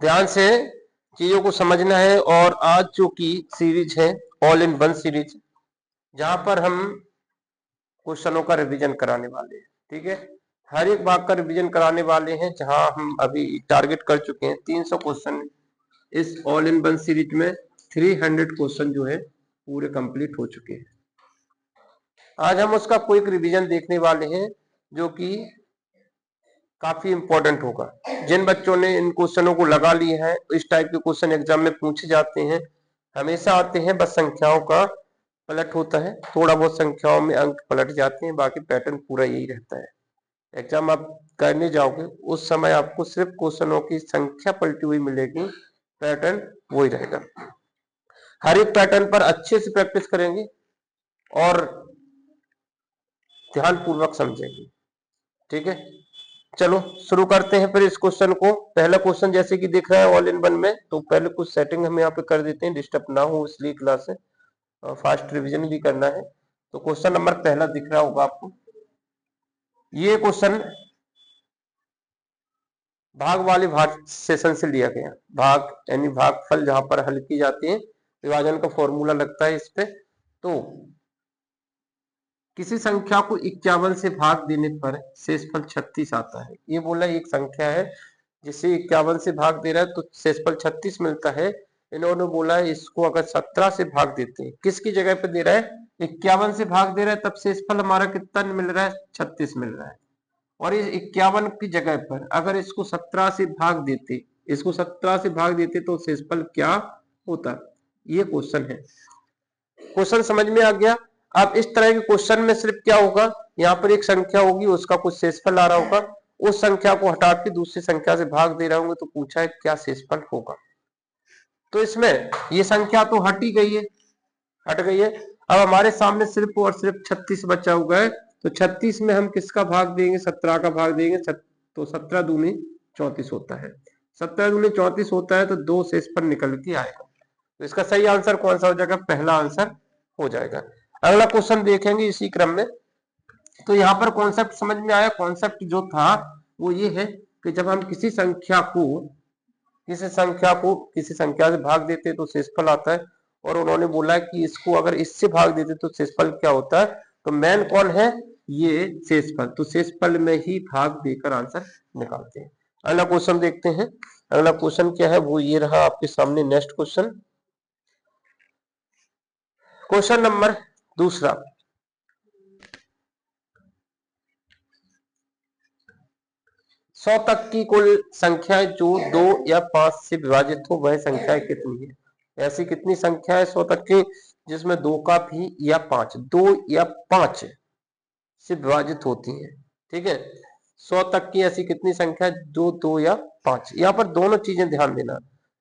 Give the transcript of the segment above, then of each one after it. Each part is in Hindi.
ध्यान से चीजों को समझना है। और आज जो की सीरीज है ऑल इन वन सीरीज, जहां पर हम क्वेश्चनों का रिवीजन कराने वाले हैं। ठीक है, हर एक भाग का रिवीजन कराने वाले हैं। जहां हम अभी टारगेट कर चुके हैं 300 क्वेश्चन इस ऑल इन वन सीरीज में। 300 क्वेश्चन जो है पूरे कंप्लीट हो चुके हैं। आज हम उसका क्विक रिवीजन देखने वाले हैं, जो कि काफी इंपॉर्टेंट होगा। जिन बच्चों ने इन क्वेश्चनों को लगा लिया है, इस टाइप के क्वेश्चन एग्जाम में पूछे जाते हैं, हमेशा आते हैं, बस संख्याओं का पलट होता है, थोड़ा बहुत संख्याओं में अंक पलट जाते हैं, बाकी पैटर्न पूरा यही रहता है। एग्जाम आप करने जाओगे उस समय आपको सिर्फ क्वेश्चनों की संख्या पलटी हुई मिलेगी, पैटर्न वही रहेगा। हर एक पैटर्न पर अच्छे से प्रैक्टिस करेंगे और ध्यान पूर्वक समझेंगे। ठीक है, चलो शुरू करते हैं फिर इस क्वेश्चन को। पहला क्वेश्चन जैसे कि दिख रहा है ऑल इन वन में, तो पहले कुछ सेटिंग हम यहाँ पे कर देते हैं, डिस्टर्ब ना हो इसलिए क्लास है, फास्ट रिवीजन भी करना है। तो क्वेश्चन नंबर पहला दिख रहा होगा आपको। ये क्वेश्चन भाग वाले भाग सेशन से लिया गया। भाग यानी भागफल जहां पर हल की जाती है, विभाजन का फॉर्मूला लगता है इस पे। तो किसी संख्या को 51 से भाग देने पर शेषफल 36 आता है। ये बोला एक संख्या है जिसे 51 से भाग दे रहा है तो शेषफल 36 मिलता है। इन्होंने बोला है इसको अगर 17 से भाग देते हैं, किसकी जगह पे दे रहा है, 51 से भाग दे रहा है, तब शेषफल हमारा कितना मिल रहा है, 36 मिल रहा है। और इस 51 की जगह पर अगर इसको 17 से भाग देते, इसको 17 से भाग देते तो शेषफल क्या होता, ये क्वेश्चन है। क्वेश्चन समझ में आ गया। अब इस तरह के क्वेश्चन में सिर्फ क्या होगा, यहाँ पर एक संख्या होगी, उसका कुछ शेषफल आ रहा होगा, उस संख्या को हटा के दूसरी संख्या से भाग दे रहे होंगे, तो पूछा है क्या शेषफल होगा। तो इसमें ये संख्या तो हट ही गई है, हट गई है। अब हमारे सामने सिर्फ और सिर्फ 36 बचा हुआ है। तो 36 में हम किसका भाग देंगे, 17 का भाग देंगे। तो 17 दूनी 34 होता है। 17 दूनी 34 होता है तो दो शेषफल निकल के आएगा। तो इसका सही आंसर कौन सा हो जाएगा, पहला आंसर हो जाएगा। अगला क्वेश्चन देखेंगे इसी क्रम में। तो यहाँ पर कॉन्सेप्ट समझ में आया। कॉन्सेप्ट जो था वो ये है कि जब हम किसी संख्या से भाग देते तो शेषफल आता है। और उन्होंने बोला कि इसको अगर इससे भाग देते तो शेषफल क्या होता है। तो मेन कौन है, ये शेषफल। तो शेषफल में ही भाग देकर आंसर निकालते हैं। अगला क्वेश्चन देखते हैं। अगला क्वेश्चन क्या है, वो ये रहा आपके सामने। नेक्स्ट क्वेश्चन, क्वेश्चन नंबर दूसरा। 100 तक की कुल संख्याएं जो 2 या 5 से विभाजित हो, वह संख्याएं कितनी है। ऐसी कितनी संख्या है 100 तक की जिसमें 2 का भी या 5, 2 या 5 से विभाजित होती है। ठीक है, 100 तक की ऐसी कितनी संख्या जो 2 या 5। यहाँ पर दोनों चीजें ध्यान देना।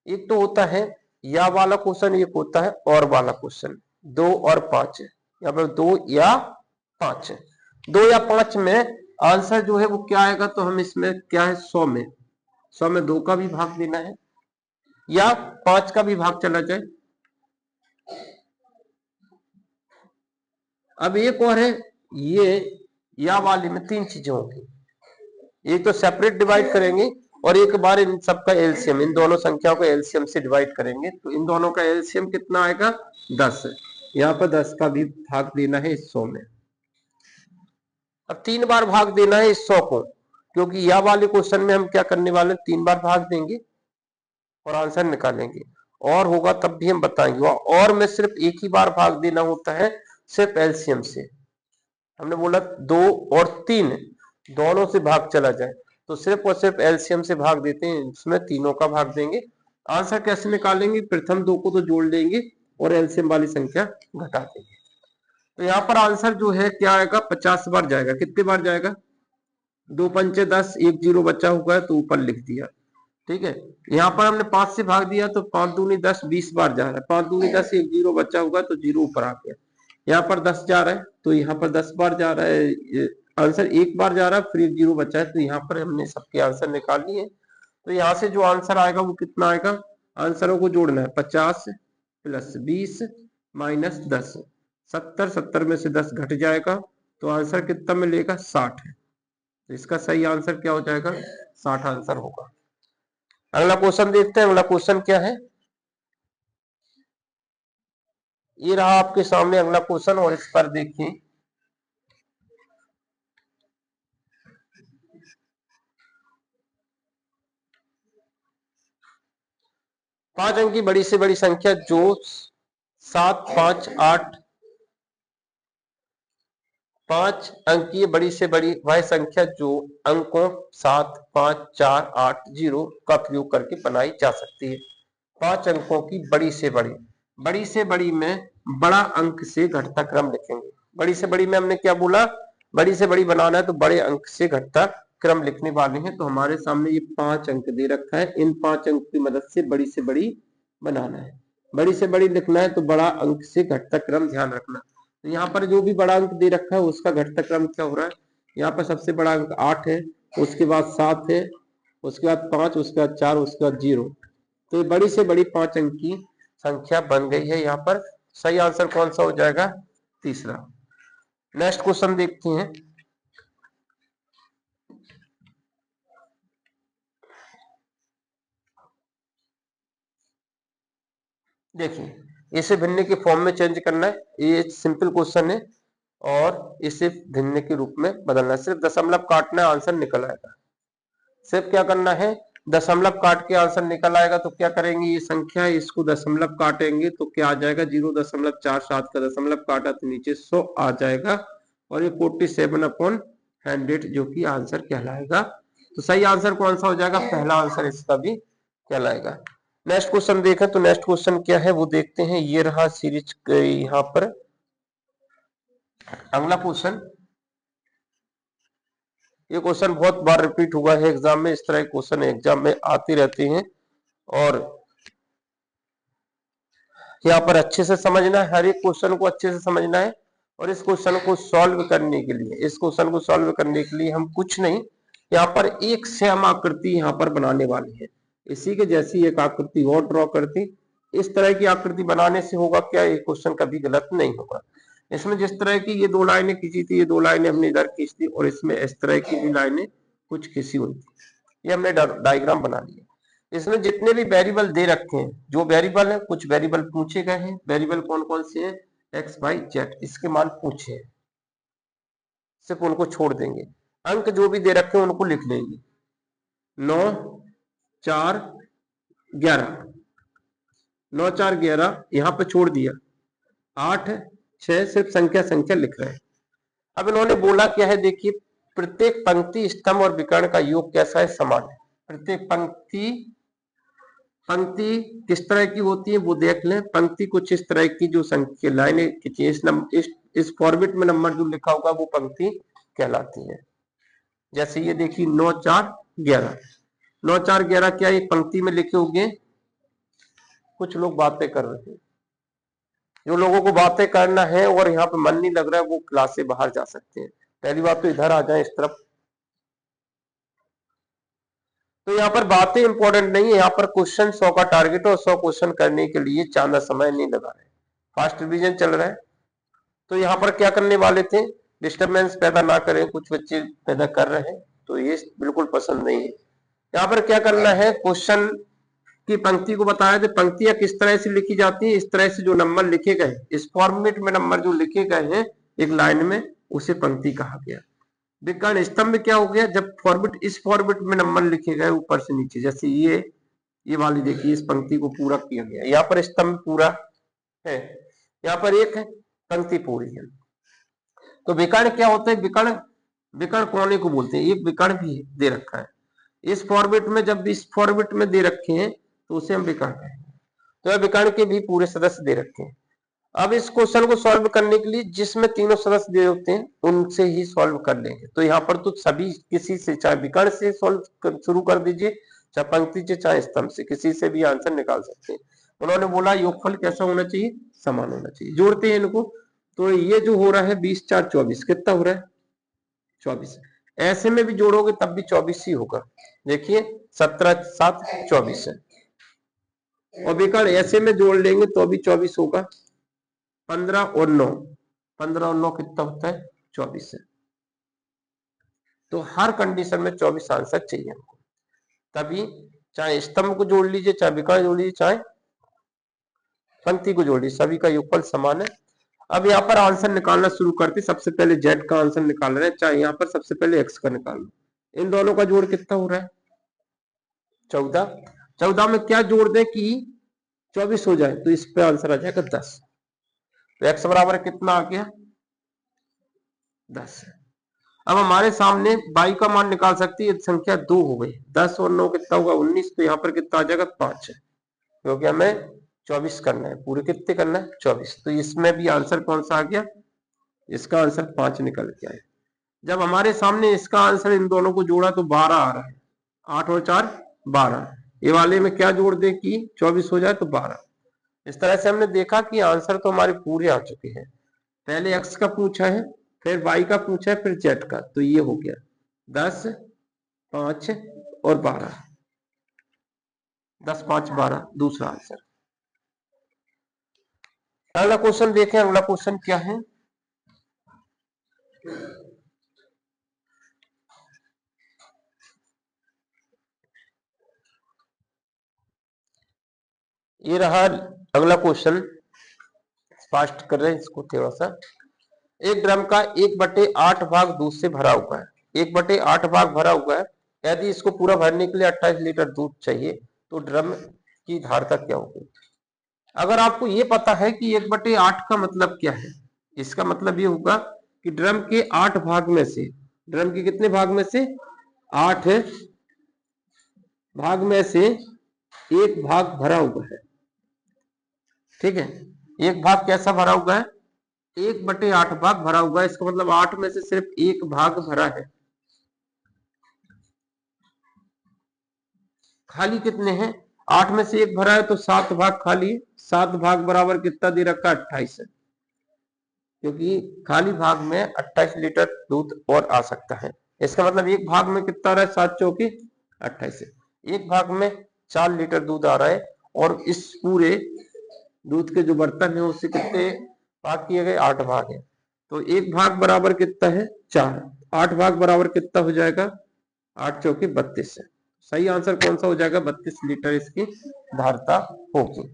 एक तो होता है या वाला क्वेश्चन, एक होता है और वाला क्वेश्चन। 2 और 5, यहाँ पर 2 या 5, 2 या 5 में आंसर जो है वो क्या आएगा। तो हम इसमें क्या है, 100 में 2 का भी भाग देना है या 5 का भी भाग चला जाए। अब एक और है, ये या वाले में 3 चीजें होंगी। एक तो सेपरेट डिवाइड करेंगे और एक बार इन सबका एलसीएम, इन दोनों संख्याओं को एलसीएम से डिवाइड करेंगे। तो इन दोनों का एलसीएम कितना आएगा, 10। यहाँ पर 10 का भी भाग देना है इस 100 में। अब 3 बार भाग देना है इस 100 को, क्योंकि या वाले क्वेश्चन में हम क्या करने वाले हैं, 3 बार भाग देंगे और आंसर निकालेंगे। और होगा तब भी हम बताएंगे। और में सिर्फ एक ही बार भाग देना होता है, सिर्फ एलसीएम से। हमने बोला 2 और 3 दोनों से भाग चला जाए, तो सिर्फ और सिर्फ एलसीएम से भाग देते हैं, इसमें तीनों का भाग देंगे। आंसर कैसे निकालेंगे, प्रथम 2 को तो जोड़ लेंगे और एलसीएम वाली संख्या घटा देंगे। तो यहाँ पर आंसर जो है क्या आएगा, 50 बार जाएगा। कितने बार जाएगा, 2 पंचे 10, 1 जीरो बचा हुआ है तो ऊपर लिख दिया। ठीक है, यहाँ पर हमने 5 से भाग दिया तो 5 दूनी 10, 20 बार जा रहा है। 5 दूनी 10, 1 जीरो बचा हुआ है तो जीरो ऊपर आ गया। यहाँ पर 10 जा रहा है तो यहाँ पर 10 बार जा रहा है। आंसर एक बार जा रहा है, फिर 1 जीरो बचा है, तो यहाँ पर हमने सबके आंसर निकाल लिए। तो यहाँ से जो आंसर आएगा वो कितना आएगा, आंसरों को जोड़ना है। 50 प्लस 20 माइनस 10, 70, 70 में से 10 घट जाएगा तो आंसर कितना मिलेगा, 60 है। तो इसका सही आंसर क्या हो जाएगा, 60 आंसर होगा। अगला क्वेश्चन देखते हैं। अगला क्वेश्चन क्या है, ये रहा आपके सामने अगला क्वेश्चन, और इस पर देखिए 5 अंक की बड़ी से बड़ी संख्या जो 7, 5, 8, 5 अंक की बड़ी से बड़ी वह संख्या जो अंकों 7, 5, 4, 8, 0 का प्रयोग करके बनाई जा सकती है। 5 अंकों की बड़ी से बड़ी में बड़ा अंक से घटता क्रम लिखेंगे। बड़ी से बड़ी में हमने क्या बोला, बड़ी से बड़ी बनाना है तो बड़े अंक से घटता क्रम लिखने वाले हैं। तो हमारे सामने ये 5 अंक दे रखा है, इन 5 अंक की मदद से बड़ी बनाना है। बड़ी से बड़ी लिखना है तो बड़ा अंक से घटता क्रम ध्यान रखना। तो यहाँ पर जो भी बड़ा अंक दे रखा है उसका घटता क्रम क्या हो रहा है, यहाँ पर सबसे बड़ा अंक 8 है, उसके बाद 7 है, उसके बाद 5, उसके बाद 4, उसके बाद 0। तो ये बड़ी से बड़ी 5 अंक की संख्या बन गई है। यहाँ पर सही आंसर कौन सा हो जाएगा, तीसरा। नेक्स्ट क्वेश्चन देखते हैं। देखिए इसे भिन्न के फॉर्म में चेंज करना है, ये सिंपल क्वेश्चन है, और इसे भिन्न के रूप में बदलना है। सिर्फ दशमलव काटना है, आंसर निकल आएगा। सिर्फ क्या करना है, दशमलव काट के आंसर निकल आएगा। तो क्या करेंगे, ये संख्या है इसको दशमलव काटेंगे तो क्या आ जाएगा, 0.47 का दशमलव काटा तो नीचे 100 आ जाएगा, और ये 47/100 जो कि आंसर कहलाएगा। तो सही आंसर कौन सा हो जाएगा, पहला आंसर इसका भी कहलाएगा। नेक्स्ट क्वेश्चन देखें तो नेक्स्ट क्वेश्चन क्या है वो देखते हैं। ये रहा सीरीज यहाँ पर अगला क्वेश्चन। ये क्वेश्चन बहुत बार रिपीट हुआ है एग्जाम में, इस तरह के क्वेश्चन एग्जाम में आते रहते हैं, और यहाँ पर अच्छे से समझना है, हर एक क्वेश्चन को अच्छे से समझना है। और इस क्वेश्चन को सॉल्व करने के लिए हम कुछ नहीं, यहाँ पर एक सेम आकृति यहाँ पर बनाने वाले हैं। इसी के जैसी एक आकृति और ड्रॉ करती, इस तरह की आकृति बनाने से होगा क्या, ये क्वेश्चन कभी गलत नहीं होगा। इसमें जिस तरह की ये 2 लाइनें खींची थी, ये 2 लाइनें हमने इधर खींच दी, और इसमें इस तरह की भी लाइनें कुछ खींची हुई थी, ये हमने डायग्राम बना लिया। इसमें जितने भी वेरिएबल दे रखे हैं, जो वेरिएबल है, कुछ वेरिएबल पूछे गए हैं। वेरिएबल कौन कौन से हैं, एक्स वाई जेड, इसके मान पूछे हैं, सिर्फ उनको छोड़ देंगे। अंक जो भी दे रखे हैं उनको लिख लेंगे। 9, 4, 11, 9, 4, 11 यहाँ पे छोड़ दिया, 8, 6 सिर्फ संख्या लिख रहे हैं। अब इन्होंने बोला क्या है, देखिए प्रत्येक पंक्ति, स्तंभ और विकर्ण का योग कैसा है, समान है। प्रत्येक पंक्ति किस तरह की होती है वो देख लें। पंक्ति कुछ इस तरह की, जो संख्या लाइनें इस फॉर्मेट में नंबर जो लिखा होगा वो पंक्ति कहलाती है। जैसे ये देखिए 9, 4, 11, 9, 4, 11 क्या एक पंक्ति में लिखे होंगे। कुछ लोग बातें कर रहे हैं, जो लोगों को बातें करना है और यहाँ पे मन नहीं लग रहा है वो क्लास से बाहर जा सकते हैं। पहली बात तो इधर आ जाए इस तरफ। तो यहाँ पर बातें इंपॉर्टेंट नहीं है, यहाँ पर क्वेश्चन 100 का टारगेट और 100 क्वेश्चन करने के लिए ज्यादा समय नहीं लगा रहे, फास्ट रिवीजन चल रहा है। तो यहाँ पर क्या करने वाले थे, डिस्टरबेंस पैदा ना करें, कुछ बच्चे पैदा कर रहे हैं तो ये बिल्कुल पसंद नहीं है। यहाँ पर क्या करना है, क्वेश्चन की पंक्ति को बताया तो पंक्तियां किस तरह से लिखी जाती है, इस तरह से जो नंबर लिखे गए, इस फॉर्मेट में नंबर जो लिखे गए हैं एक लाइन में, उसे पंक्ति कहा गया। विकर्ण स्तंभ में क्या हो गया, जब फॉर्मेट इस फॉर्मेट में नंबर लिखे गए ऊपर से नीचे, जैसे ये वाली देखिए, इस पंक्ति को पूरा किया गया, यहाँ पर स्तंभ पूरा है, यहाँ पर एक पंक्ति पूरी है। तो विकर्ण क्या होता है, विकर्ण कोने को बोलते हैं। एक विकर्ण भी दे रखा है इस फॉर्मेट में, जब इस फॉर्मेट में दे रखे हैं तो उसे हम विकर्ण कहेंगे। तो विकर्ण के भी पूरे सदस्य दे रखे हैं। अब इस क्वेश्चन को सॉल्व करने के लिए जिसमें तीनों सदस्य दे होते हैं उनसे ही सॉल्व कर लेंगे। तो यहाँ पर तो सभी किसी से, चाहे विकर्ण से सॉल्व शुरू कर दीजिए, चाहे पंक्ति से, चाहे स्तंभ से, किसी से भी आंसर निकाल सकते हैं। उन्होंने बोला योगफल कैसा होना चाहिए, समान होना चाहिए। जोड़ते हैं इनको, तो ये जो हो रहा है 20, 4, 24 कितना हो रहा है, 24। ऐसे में भी जोड़ोगे तब भी 24 ही होगा। देखिए 17, 7, 24 है, और विकर्ण ऐसे में जोड़ लेंगे तो भी 24 होगा। 15 और 9, 15 और 9 कितना होता है, 24 है। तो हर कंडीशन में 24 आंसर चाहिए हमको, तभी चाहे स्तंभ को जोड़ लीजिए, चाहे विकर्ण जोड़ लीजिए, चाहे पंक्ति को जोड़ लीजिए, सभी का योगफल समान है। अब यहाँ पर आंसर निकालना शुरू करते, सबसे पहले जेड का आंसर निकाल रहे हैं, चाहे यहाँ पर सबसे पहले एक्स का निकालना। इन दोनों का जोड़ कितना हो रहा है? 14। 14 में क्या जोड़ दें कि 24 हो जाए, तो इस पे आंसर आ जाएगा 10। तो एक्स बराबर कितना आ गया? 10। अब हमारे सामने y का मान निकाल सकती है, संख्या 2 हो गई, 10 और 9 कितना होगा? 19। तो यहाँ पर कितना आ जाएगा? 5 है, क्योंकि हमें 24 करना है, पूरे कितने करना है? 24। तो इसमें भी आंसर कौन सा आ गया? इसका आंसर 5 निकल के आया। जब हमारे सामने इसका आंसर इन दोनों को जोड़ा तो 12 आ रहा है, 8 और 4 12। ये वाले में क्या जोड़ दे कि 24 हो जाए, तो 12। इस तरह से हमने देखा कि आंसर तो हमारे पूरे आ चुके हैं। पहले एक्स का पूछा है, फिर वाई का पूछा है, फिर जेड का। तो ये हो गया 10, 5 और 12। 10, 5, 12 दूसरा आंसर। अगला क्वेश्चन देखें। अगला क्वेश्चन क्या है? ये रहा अगला क्वेश्चन, फास्ट कर रहे हैं इसको थोड़ा सा। एक ड्रम का 1/8 भाग दूध से भरा हुआ है, 1/8 भाग भरा हुआ है। यदि इसको पूरा भरने के लिए 28 लीटर दूध चाहिए, तो ड्रम की धारता क्या होगी? अगर आपको ये पता है कि 1/8 का मतलब क्या है, इसका मतलब ये होगा कि ड्रम के 8 भाग में से, ड्रम के कितने भाग में से? 8 भाग में से एक भाग भरा हुआ है। ठीक है, एक भाग कैसा भरा हुआ है? 1/8 भाग भरा हुआ है। इसका मतलब 8 में से सिर्फ एक भाग भरा है। खाली कितने हैं? 8 में से एक भरा है, तो 7 भाग खाली है। 7 भाग बराबर कितना दे रखा है? 28 है, क्योंकि खाली भाग में 28 लीटर दूध और आ सकता है। इसका मतलब एक भाग में कितना आ रहा है? 7 चौकी 28 है। एक भाग में 4 लीटर दूध आ रहा है, और इस पूरे दूध के जो बर्तन है उससे कितने भाग किए गए? 8 भाग है। तो एक भाग बराबर कितना है? 4। 8 भाग बराबर कितना हो जाएगा? 8 चौकी 32 है। सही आंसर कौन सा हो जाएगा? 32 लीटर इसकी धारता होगी।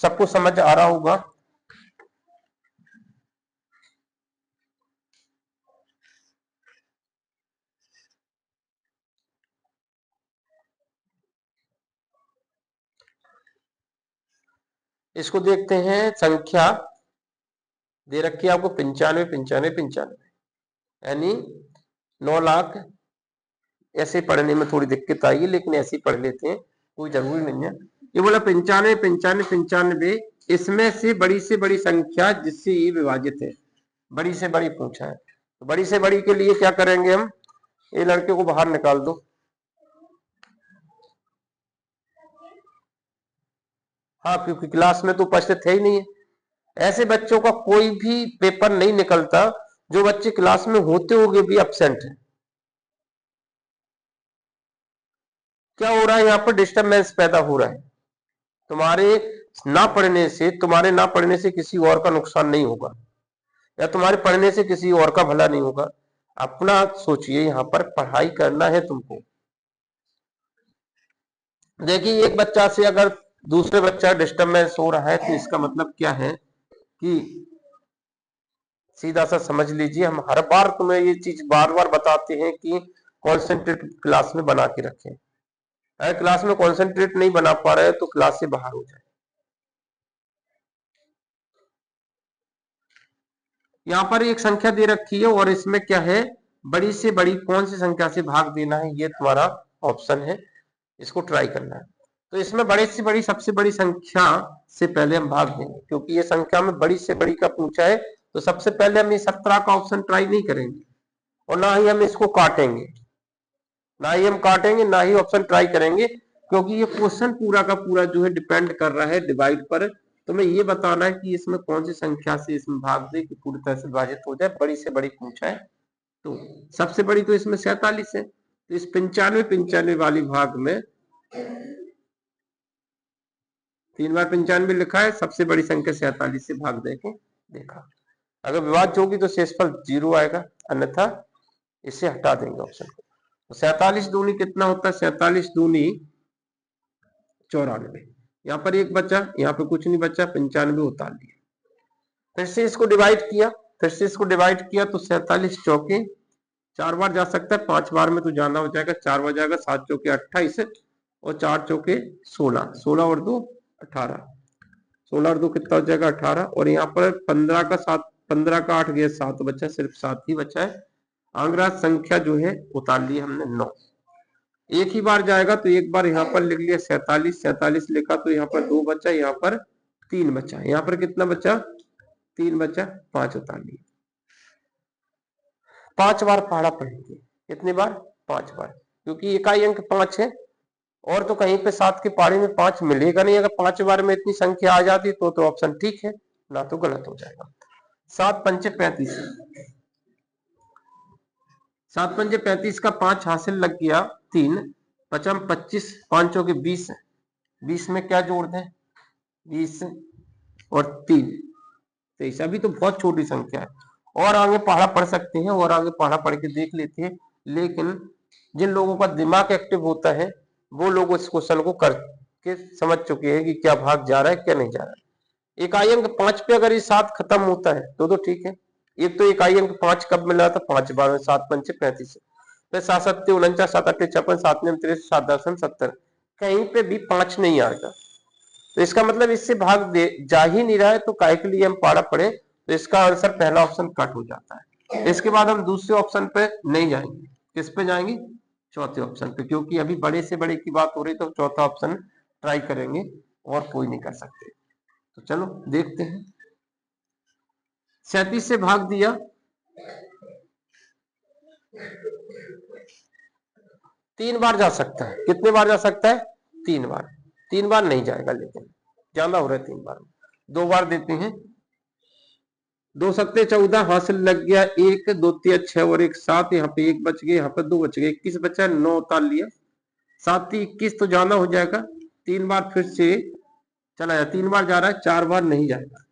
सबको समझ आ रहा होगा? इसको देखते हैं। संख्या दे रखी है आपको 95, 95, 95, यानी 9 लाख। ऐसे पढ़ने में थोड़ी दिक्कत आएगी, लेकिन ऐसे पढ़ लेते हैं, कोई जरूरी नहीं है। ये बोला 95, 95, 95, इसमें से बड़ी संख्या जिससे ये विभाजित है, बड़ी से बड़ी पूछा है। तो बड़ी से बड़ी के लिए क्या करेंगे हम? ये लड़के को बाहर निकाल दो। हाँ, क्योंकि क्लास में तो उपस्थित है ही नहीं है। ऐसे बच्चों का कोई भी पेपर नहीं निकलता जो बच्चे क्लास में होते हुए भी एब्सेंट है। क्या हो रहा है यहाँ पर? डिस्टरबेंस पैदा हो रहा है। तुम्हारे ना पढ़ने से किसी और का नुकसान नहीं होगा, या तुम्हारे पढ़ने से किसी और का भला नहीं होगा। अपना सोचिए, यहाँ पर पढ़ाई करना है तुमको। देखिए, एक बच्चा से अगर दूसरे बच्चा डिस्टरबेंस हो रहा है, तो इसका मतलब क्या है कि सीधा सा समझ लीजिए, हम हर बार तुम्हें ये चीज बार बार बताते हैं कि कॉन्सेंट्रेट क्लास में बना के रखें। अगर क्लास में कॉन्सेंट्रेट नहीं बना पा रहे तो क्लास से बाहर हो जाए। यहाँ पर एक संख्या दे रखी है, और इसमें क्या है? बड़ी से बड़ी कौन सी संख्या से भाग देना है, ये तुम्हारा ऑप्शन है। इसको ट्राई करना है। तो इसमें बड़ी से बड़ी, सबसे बड़ी संख्या से पहले हम भाग देंगे, क्योंकि ये संख्या में बड़ी से बड़ी का पूछा है। तो सबसे पहले हम ये 17 का ऑप्शन ट्राई नहीं करेंगे, और ना ही हम इसको काटेंगे, ना ही ऑप्शन ट्राई करेंगे, क्योंकि ये क्वेश्चन पूरा का पूरा जो है डिपेंड कर रहा है डिवाइड पर। तो मैं ये बताना है कि इसमें कौन सी संख्या से इसमें भाग दे कि पूरी तरह से विभाजित हो जाए। बड़ी से बड़ी पूछा है, तो सबसे बड़ी तो इसमें 47 है। तो इस 95, 95 वाली भाग में 3 बार 95 लिखा है, सबसे बड़ी संख्या 47 से भाग दे के देखा। अगर विभाज्य होगी तो शेषफल 0 आएगा, अन्यथा इसे हटा देंगे ऑप्शन को। तो 47 दूनी कितना होता है? 47 दूनी 94। यहाँ पर एक बचा, यहाँ पे कुछ नहीं बचा, 95 उतार लिया। फिर से इसको डिवाइड किया, तो 47 चौके 4 बार जा सकता है, 5 बार में तो जाना हो जाएगा, 4 बार जाएगा, 7 चौके 28 और 4 चौके 16, 16 और 2 18, 16 और 2 कितना हो जाएगा 18। और यहाँ पर 15 का 7, 15 का 8 गया 7 बचा, सिर्फ 7 ही बचा है। आंकड़ा संख्या जो है उतार ली हमने 9। एक ही बार जाएगा तो एक बार यहाँ पर लिख लिया 47, 47 लिखा तो यहाँ पर 2 बचा, यहाँ पर 3 बचा, यहाँ पर कितना बचा 3 बचा, 5 उतार लिया। 5 बार पहाड़ा पढ़ेंगे, कितनी बार 5 बार, क्योंकि इकाई अंक 5 है और तो कहीं पे 7 के पहाड़े में 5 मिलेगा नहीं। अगर 5 बार में इतनी संख्या आ जाती तो ऑप्शन ठीक है, ना तो गलत हो जाएगा। 7 पंचे 35, 7 पंचे 35 का 5 हासिल लग गया 3, पचम 25, 5 चौके 20, 20 में क्या जोड़ दें 20 और 3 23। अभी तो बहुत छोटी संख्या है, और आगे पढ़ा पढ़ सकते हैं, और आगे पढ़ा पढ़ के देख लेते हैं। लेकिन जिन लोगों का दिमाग एक्टिव होता है वो लोग इस क्वेश्चन को करके समझ चुके हैं कि क्या भाग जा रहा है क्या नहीं जा रहा है। इकाई अंक 5 पे अगर ये 7 खत्म होता है तो ठीक है। एक तो इकाई अंक 5 कब मिला था 5 बार में, 7 पंचे 35, फिर 7 सत्ते 49, 7 अट्ठे 56, 7 नियम 63, 7 दर्शन 70, कहीं पे भी 5 नहीं आएगा। तो इसका मतलब इससे भाग दे जा ही नहीं रहा है, तो काहे के लिए हम पढ़ा पढ़े। तो इसका आंसर पहला ऑप्शन कट हो जाता है। इसके बाद हम दूसरे ऑप्शन पे नहीं जाएंगे, किस पे जाएंगे चौथे ऑप्शन पे, क्योंकि अभी बड़े से बड़े की बात हो रही तो चौथा ऑप्शन ट्राई करेंगे और कोई नहीं कर सकते। तो चलो देखते हैं। 37 से भाग दिया, तीन बार जा सकता है, कितने बार जा सकता है 3 बार, 3 बार नहीं जाएगा, लेकिन ज्यादा हो रहा है 3 बार, 2 बार देते हैं। 2 सत्ते 14 हासिल लग गया 1, 2 तिया 6 और 1 7, यहाँ पे 1 बच गए, यहाँ पे 2 बच गए, 21 बचा, 9 उतार लिया, 7 21 तो जाना हो जाएगा। 3 बार फिर से चला जाए, 3 बार जा रहा है, 4 बार नहीं जाएगा।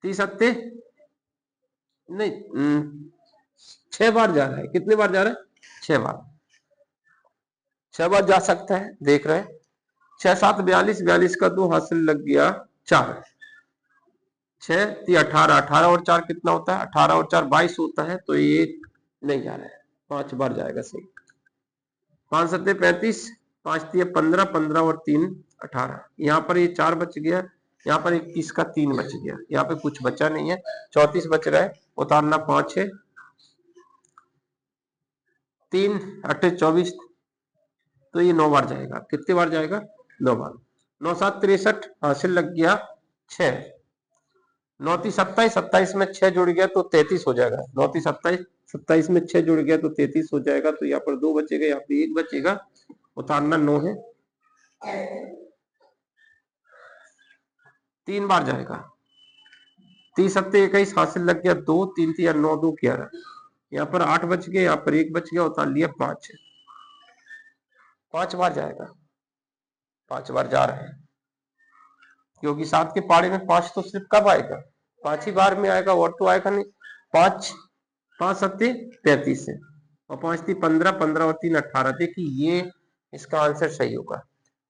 30 सत्ते नहीं 6 बार जा रहा है, कितने बार जा रहा है 6 बार, 6 बार जा सकता है, देख रहे हैं। 6 7 42, 42 का 2 हासिल लग गया 4, 6 3 18, 18 और 4 कितना होता है 18 और 4 22 होता है, तो ये नहीं जा रहा है, 5 बार जाएगा सही। 5 सत्ते 35, 5 3 15, 15 और 3 18, यहाँ पर ये 4 बच गया, यहाँ पर 21 का 3 बच गया, यहाँ पे कुछ बचा नहीं है, 34 बच रहा है, उतारना 5 है, 3 8 24, तो ये 9 बार जाएगा, कितने बार जाएगा 9 बार। 9 7 63 हासिल लग गया 6, 9 3 27, 27 में 6 जुड़ गया तो 33 हो जाएगा, 9 3 27, 27 में 6 जुड़ गया तो 33 हो जाएगा, तो यहाँ पर 2 बचेगा, यहाँ पे 1 बचेगा, उतारना 9 है, 3 बार जाएगा। 30 सत्ते 21 हासिल लग गया 2, 3 3 9 2 11, यहाँ पर 8 बच गए, यहाँ पर 1 बच गया, उतार लिया 5, 5 बार जाएगा, 5 बार जा रहा है, क्योंकि 7 के पाड़े में 5 तो सिर्फ कब आएगा 5 ही बार में आएगा, और तो आएगा नहीं। 5 5 सत्ते 35 है और 5 3 15, 15 और 3 18, देखिए ये इसका आंसर सही होगा,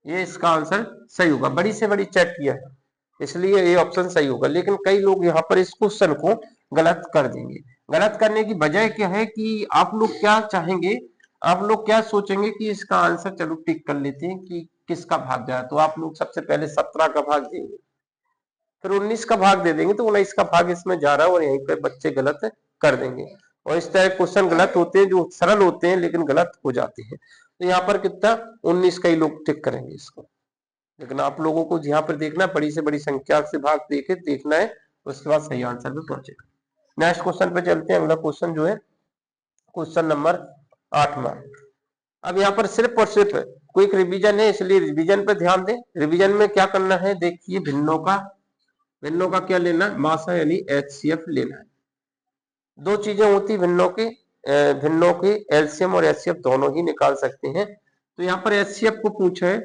ये इसका आंसर सही होगा, बड़ी से बड़ी चेक किया है इसलिए ये ऑप्शन सही होगा। लेकिन कई लोग यहाँ पर इस क्वेश्चन को गलत कर देंगे। गलत करने की वजह क्या है कि आप लोग क्या चाहेंगे, आप लोग क्या सोचेंगे कि इसका आंसर चलो टिक कर लेते हैं कि किसका भाग जाए, तो आप लोग सबसे पहले 17 का भाग देंगे, फिर 19 का भाग दे देंगे, तो 19 का भाग इसमें जा रहा है और यहीं पे बच्चे गलत कर देंगे। और इस तरह क्वेश्चन गलत होते हैं जो सरल होते हैं लेकिन गलत हो जाते हैं। तो यहाँ पर कितना 19 का ही लोग टिक करेंगे इसको, लेकिन आप लोगों को यहाँ पर देखना बड़ी से बड़ी संख्या से भाग देके देखना है, उसके बाद सही आंसर पे पहुंचेगा। नेक्स्ट क्वेश्चन पे चलते हैं। अगला क्वेश्चन जो है क्वेश्चन नंबर 8वां। अब यहाँ पर सिर्फ और सिर्फ क्विक रिवीजन है, इसलिए रिवीजन पे ध्यान दें। रिवीजन में क्या करना है, देखिए भिन्नों का क्या लेना है, मासा यानी HCF लेना है। दो चीजें होती भिन्नों की एलसीएम और एचसीएफ दोनों ही निकाल सकते हैं। तो यहाँ पर HCF को पूछा है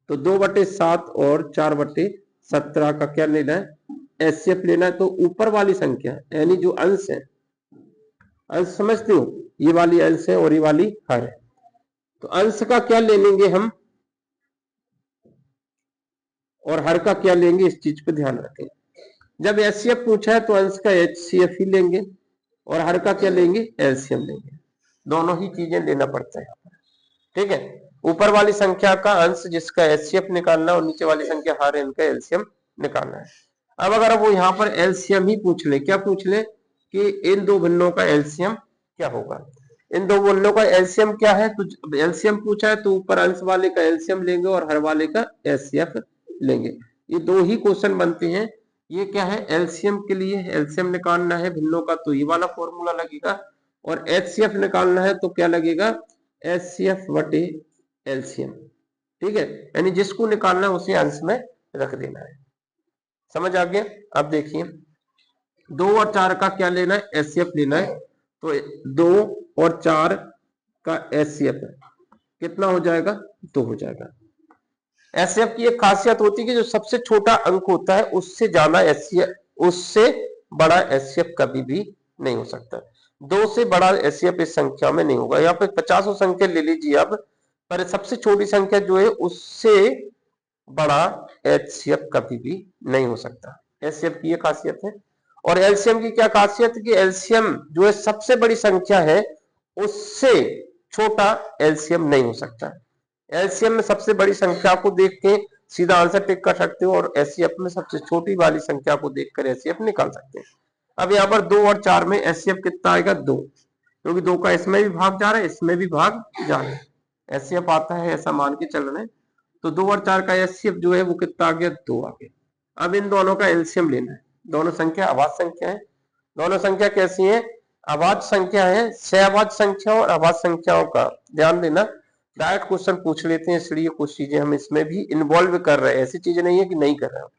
तो 2/7 और 4/17 का क्या लेना है HCF लेना है। तो ऊपर वाली संख्या यानी जो अंश है, अंश समझते हो, ये वाली अंश है और ये वाली हर है, तो अंश का क्या ले लेंगे हम और हर का क्या लेंगे, इस चीज पे ध्यान रखें। जब एचसीएफ पूछा है तो अंश का एचसीएफ ही लेंगे और हर का क्या लेंगे, एलसीएम लेंगे। दोनों ही चीजें लेना पड़ता है यहाँ पर, ठीक है। ऊपर वाली संख्या का अंश जिसका एचसीएफ निकालना है और नीचे वाली संख्या हर इनका एलसीएम निकालना है। अब अगर वो यहाँ पर एलसीएम ही पूछ ले, क्या पूछ ले कि इन दो भिन्नों का एलसीएम क्या होगा, इन दो भिन्नों का एलसीएम क्या है, तो एलसीएम पूछा है तो ऊपर अंश वाले का एलसीएम लेंगे और हर वाले का एचसीएफ लेंगे। ये दो ही क्वेश्चन बनते हैं। ये क्या है, एलसीएम के लिए एलसीएम निकालना है भिन्नों का तो ये वाला फॉर्मूला लगेगा, और एचसीएफ निकालना है तो क्या लगेगा, एचसीएफ बटे एलसीएम, ठीक है। यानी जिसको निकालना है उसे अंश में रख देना है। समझ आ गया। अब देखिए 2 और 4 का क्या लेना है, एचसीएफ लेना है। तो 2 और 4 का एचसीएफ कितना हो जाएगा, 2 हो जाएगा। एचसीएफ की एक खासियत होती है कि जो सबसे छोटा अंक होता है उससे ज्यादा एचसीएफ, उससे बड़ा एचसीएफ कभी भी नहीं हो सकता। 2 से बड़ा एचसीएफ इस संख्या में नहीं होगा। यहाँ पे 50 संख्या ले लीजिए आप, पर सबसे छोटी संख्या जो है उससे बड़ा एचसीएफ कभी भी नहीं हो सकता। एचसीएफ की ये खासियत है। और एलसीएम की क्या खासियत है कि एलसीएम जो है सबसे बड़ी संख्या है उससे छोटा एलसीएम नहीं हो सकता। एलसीएम में सबसे बड़ी संख्या को देख के सीधा आंसर टिक कर सकते हो और एचसीएफ में सबसे छोटी वाली संख्या को देखकर एचसीएफ निकाल सकते हैं। अब यहाँ पर 2 और 4 में एचसीएफ कितना आएगा, 2, क्योंकि 2 का इसमें भी भाग जा रहा है इसमें भी भाग जा रहा है, एचसीएफ आता है ऐसा मान के चल रहे हैं। तो 2 और 4 का एचसीएफ जो है वो कितना आ गया, 2 आ गया। अब इन दोनों का एलसीएम लेना है। दोनों संख्या अभाज्य संख्या है। दोनों संख्या कैसी है, अभाज्य संख्या है। सहअभाज्य संख्या और अभाज्य संख्याओं का ध्यान देना, डायरेक्ट क्वेश्चन पूछ लेते हैं, इसलिए कुछ चीजें हम इसमें भी इन्वॉल्व कर रहे हैं, ऐसी चीजें नहीं है कि नहीं कर रहे हैं।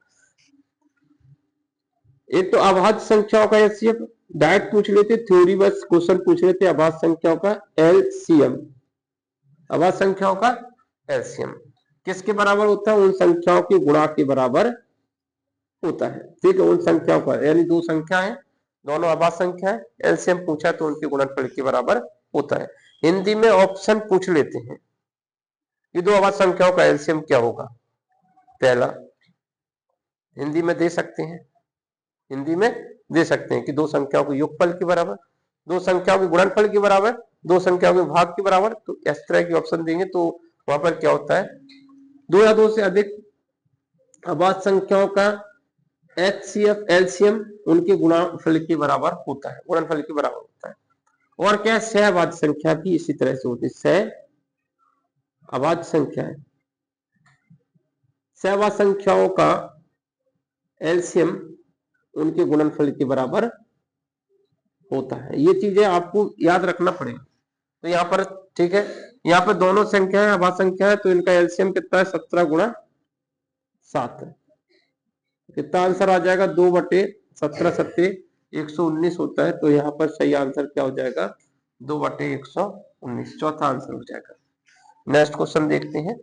एक तो अभाज्य संख्याओं का एचसीएफ डायरेक्ट पूछ लेते, थ्योरी बस क्वेश्चन पूछ लेते, अभाज्य संख्याओं का एलसीएम। अभाज्य संख्याओं का एलसीएम किसके बराबर होता है, उन संख्याओं के गुणा के बराबर होता है, ठीक है। उन संख्याओं का, यानी दो संख्या है, दोनों अभाज्य संख्या है, एलसीएम पूछा तो उनके गुणनफल के बराबर होता है। हिंदी में ऑप्शन पूछ लेते हैं कि दो अभाज्य संख्याओं का एलसीएम क्या होगा। पहला हिंदी में दे सकते हैं, हिंदी में दे सकते हैं कि दो संख्याओं के योगफल के बराबर, दो संख्याओं के गुणनफल के बराबर, दो संख्याओं के भाग के बराबर। तो इस तरह के ऑप्शन देंगे तो वहां पर क्या होता है, दो या दो से अधिक अभाज्य संख्याओं का एचसीएफ एलसीएम उनके गुणनफल के बराबर होता है, गुणनफल के बराबर होता है। और क्या, सहअभाज्य संख्या भी इसी तरह से होती है। सहअभाज्य संख्या है, सहअभाज्य संख्याओं का एलसीएम उनके गुणनफल के बराबर होता है। ये चीजें आपको याद रखना पड़ेगा। तो यहाँ पर ठीक है, यहाँ पर दोनों संख्या है, अभाज्य संख्या है, तो इनका एलसीएम कितना है, 17 गुणा 7। कितना आंसर आ जाएगा, 2/17 सत्ते 119 होता है। तो यहाँ पर सही आंसर क्या हो जाएगा, 2/119 चौथा आंसर हो जाएगा। नेक्स्ट क्वेश्चन देखते हैं।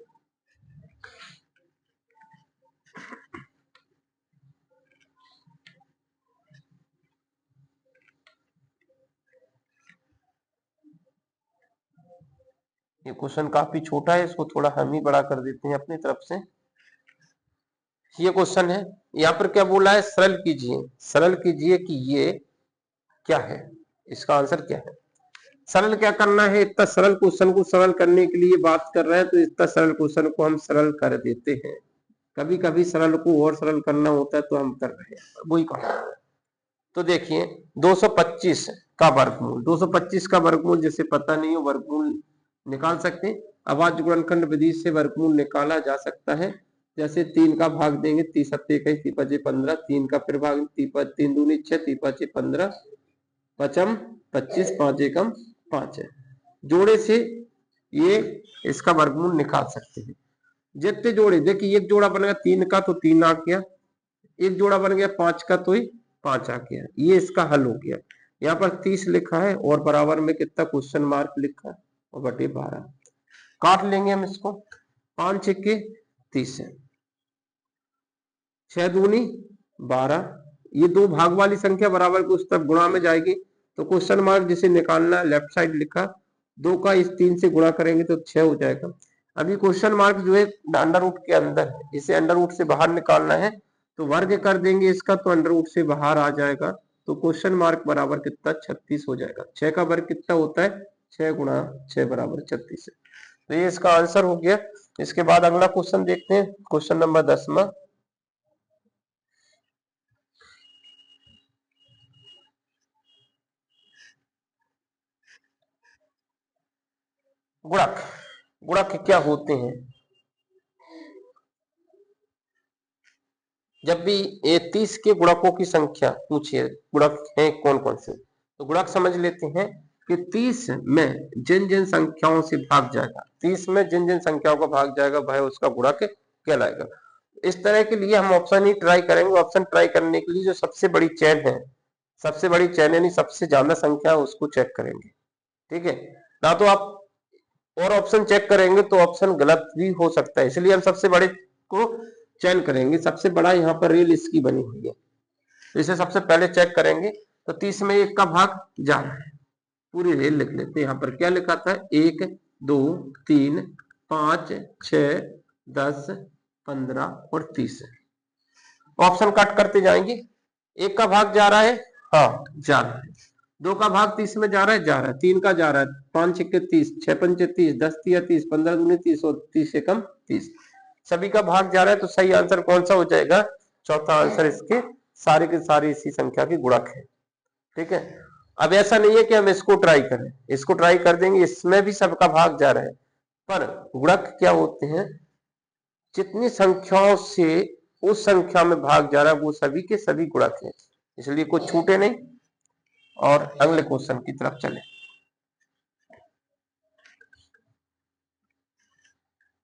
ये क्वेश्चन काफी छोटा है, इसको थोड़ा हम ही बड़ा कर देते हैं अपनी तरफ से। ये क्वेश्चन है, यहाँ पर क्या बोला है, सरल कीजिए, सरल कीजिए कि ये क्या है, इसका आंसर क्या है। सरल क्या करना है, इतना सरल क्वेश्चन को सरल करने के लिए बात कर रहे हैं, तो इतना सरल क्वेश्चन को हम सरल कर देते हैं। कभी कभी सरल को और सरल करना होता है तो हम कर रहे हैं, वही कहा। तो देखिए 225 का वर्गमूल, 225 का वर्गमूल जिसे पता नहीं हो वर्गमूल निकाल सकते हैं। अभाज्य गुणनखंड विधि से वर्गमूल निकाला जा सकता है। जैसे 3 का भाग देंगे, 3 सत्ते 21, 3 5 15, 3 का फिर भाग, 3 दूनी 6, 3 5 15, 5 25, 5 एकम 5 है। जोड़े से ये इसका वर्गमूल निकाल सकते हैं। जितने जोड़े, देखिए एक जोड़ा बन गया 3 का तो 3 आ गया, एक जोड़ा बन गया 5 का तो ही 5 आ गया, ये इसका हल हो गया। यहाँ पर 30 लिखा है और बराबर में कितना क्वेश्चन मार्क लिखा है और बटे 12 काट लेंगे हम इसको। 5 छक्के 30 है, 6 दूनी 12, ये दो भाग वाली संख्या बराबर को उस तरफ गुणा में जाएगी तो क्वेश्चन मार्क जिसे निकालना लेफ्ट साइड लिखा, 2 का इस 3 से गुणा करेंगे तो 6 हो जाएगा। अभी क्वेश्चन मार्क जो है अंडर रूट के अंदर है, इसे अंडर रूट से बाहर निकालना है, तो वर्ग कर देंगे इसका तो अंडर रूट से बाहर आ जाएगा, तो क्वेश्चन मार्क बराबर कितना 36 हो जाएगा। 6 का वर्ग कितना होता है, 6 गुणा 6 बराबर 36 है। तो ये इसका आंसर हो गया। इसके बाद अगला क्वेश्चन देखते हैं, क्वेश्चन नंबर 10वां। गुणक, गुणक क्या होते हैं? जब भी ये 30 के गुणकों की संख्या पूछिए, गुणक है कौन कौन से, तो गुणक समझ लेते हैं कि 30 में जिन जिन संख्याओं से भाग जाएगा, 30 में जिन जिन संख्याओं को भाग जाएगा वह उसका गुणक कहलाएगा। इस तरह के लिए हम ऑप्शन ही ट्राई करेंगे। ऑप्शन ट्राई करने के लिए जो सबसे बड़ी चेन है, सबसे बड़ी चेन यानी सबसे ज्यादा संख्या उसको चेक करेंगे, ठीक है ना। तो आप और ऑप्शन चेक करेंगे तो ऑप्शन गलत भी हो सकता है, इसलिए हम सबसे बड़े को चयन करेंगे। सबसे बड़ा यहाँ पर रेल इसकी बनी हुई है, तो इसे सबसे पहले चेक करेंगे। तो 30 में 1 का भाग जा रहा है, पूरी रेल लिख लेते हैं। यहाँ पर क्या लिखा था, 1 2 3 5 6 10 15 और 30। ऑप्शन कट करते जाएंगे। 1 का भाग जा रहा है, हाँ जा रहा है। 2 का भाग 30 में जा रहा है, जा रहा है। 3 का जा रहा है, 5 6 30, 6 5 30, 10 3 30, 15 दूनी 30 और 30 से कम 30। सभी का भाग जा रहा है, तो सही आंसर कौन सा हो जाएगा, चौथा आंसर इसके सारे के सारे इसी संख्या के गुणक है, ठीक है। अब ऐसा नहीं है कि हम इसको ट्राई करें, इसको ट्राई कर देंगे, इसमें भी सबका भाग जा रहा है, पर गुणक क्या होते हैं, जितनी संख्याओं से उस संख्या में भाग जा रहा है वो सभी के सभी गुणक हैं, इसलिए कुछ छूटे नहीं। और अगले क्वेश्चन की तरफ चले।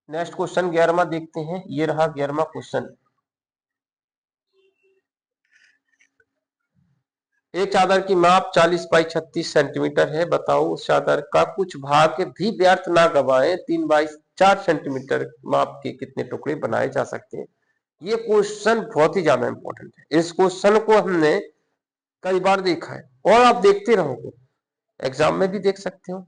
नेक्स्ट क्वेश्चन 11वां देखते हैं। ये रहा 11वां क्वेश्चन। एक चादर की माप 40 बाई 36 सेंटीमीटर है, बताओ उस चादर का कुछ भाग भी व्यर्थ ना गवाएं, 3 बाई 4 सेंटीमीटर माप के कितने टुकड़े बनाए जा सकते हैं। ये क्वेश्चन बहुत ही ज्यादा इंपॉर्टेंट है। इस क्वेश्चन को हमने कई बार देखा है और आप देखते रहोगे, एग्जाम में भी देख सकते हो।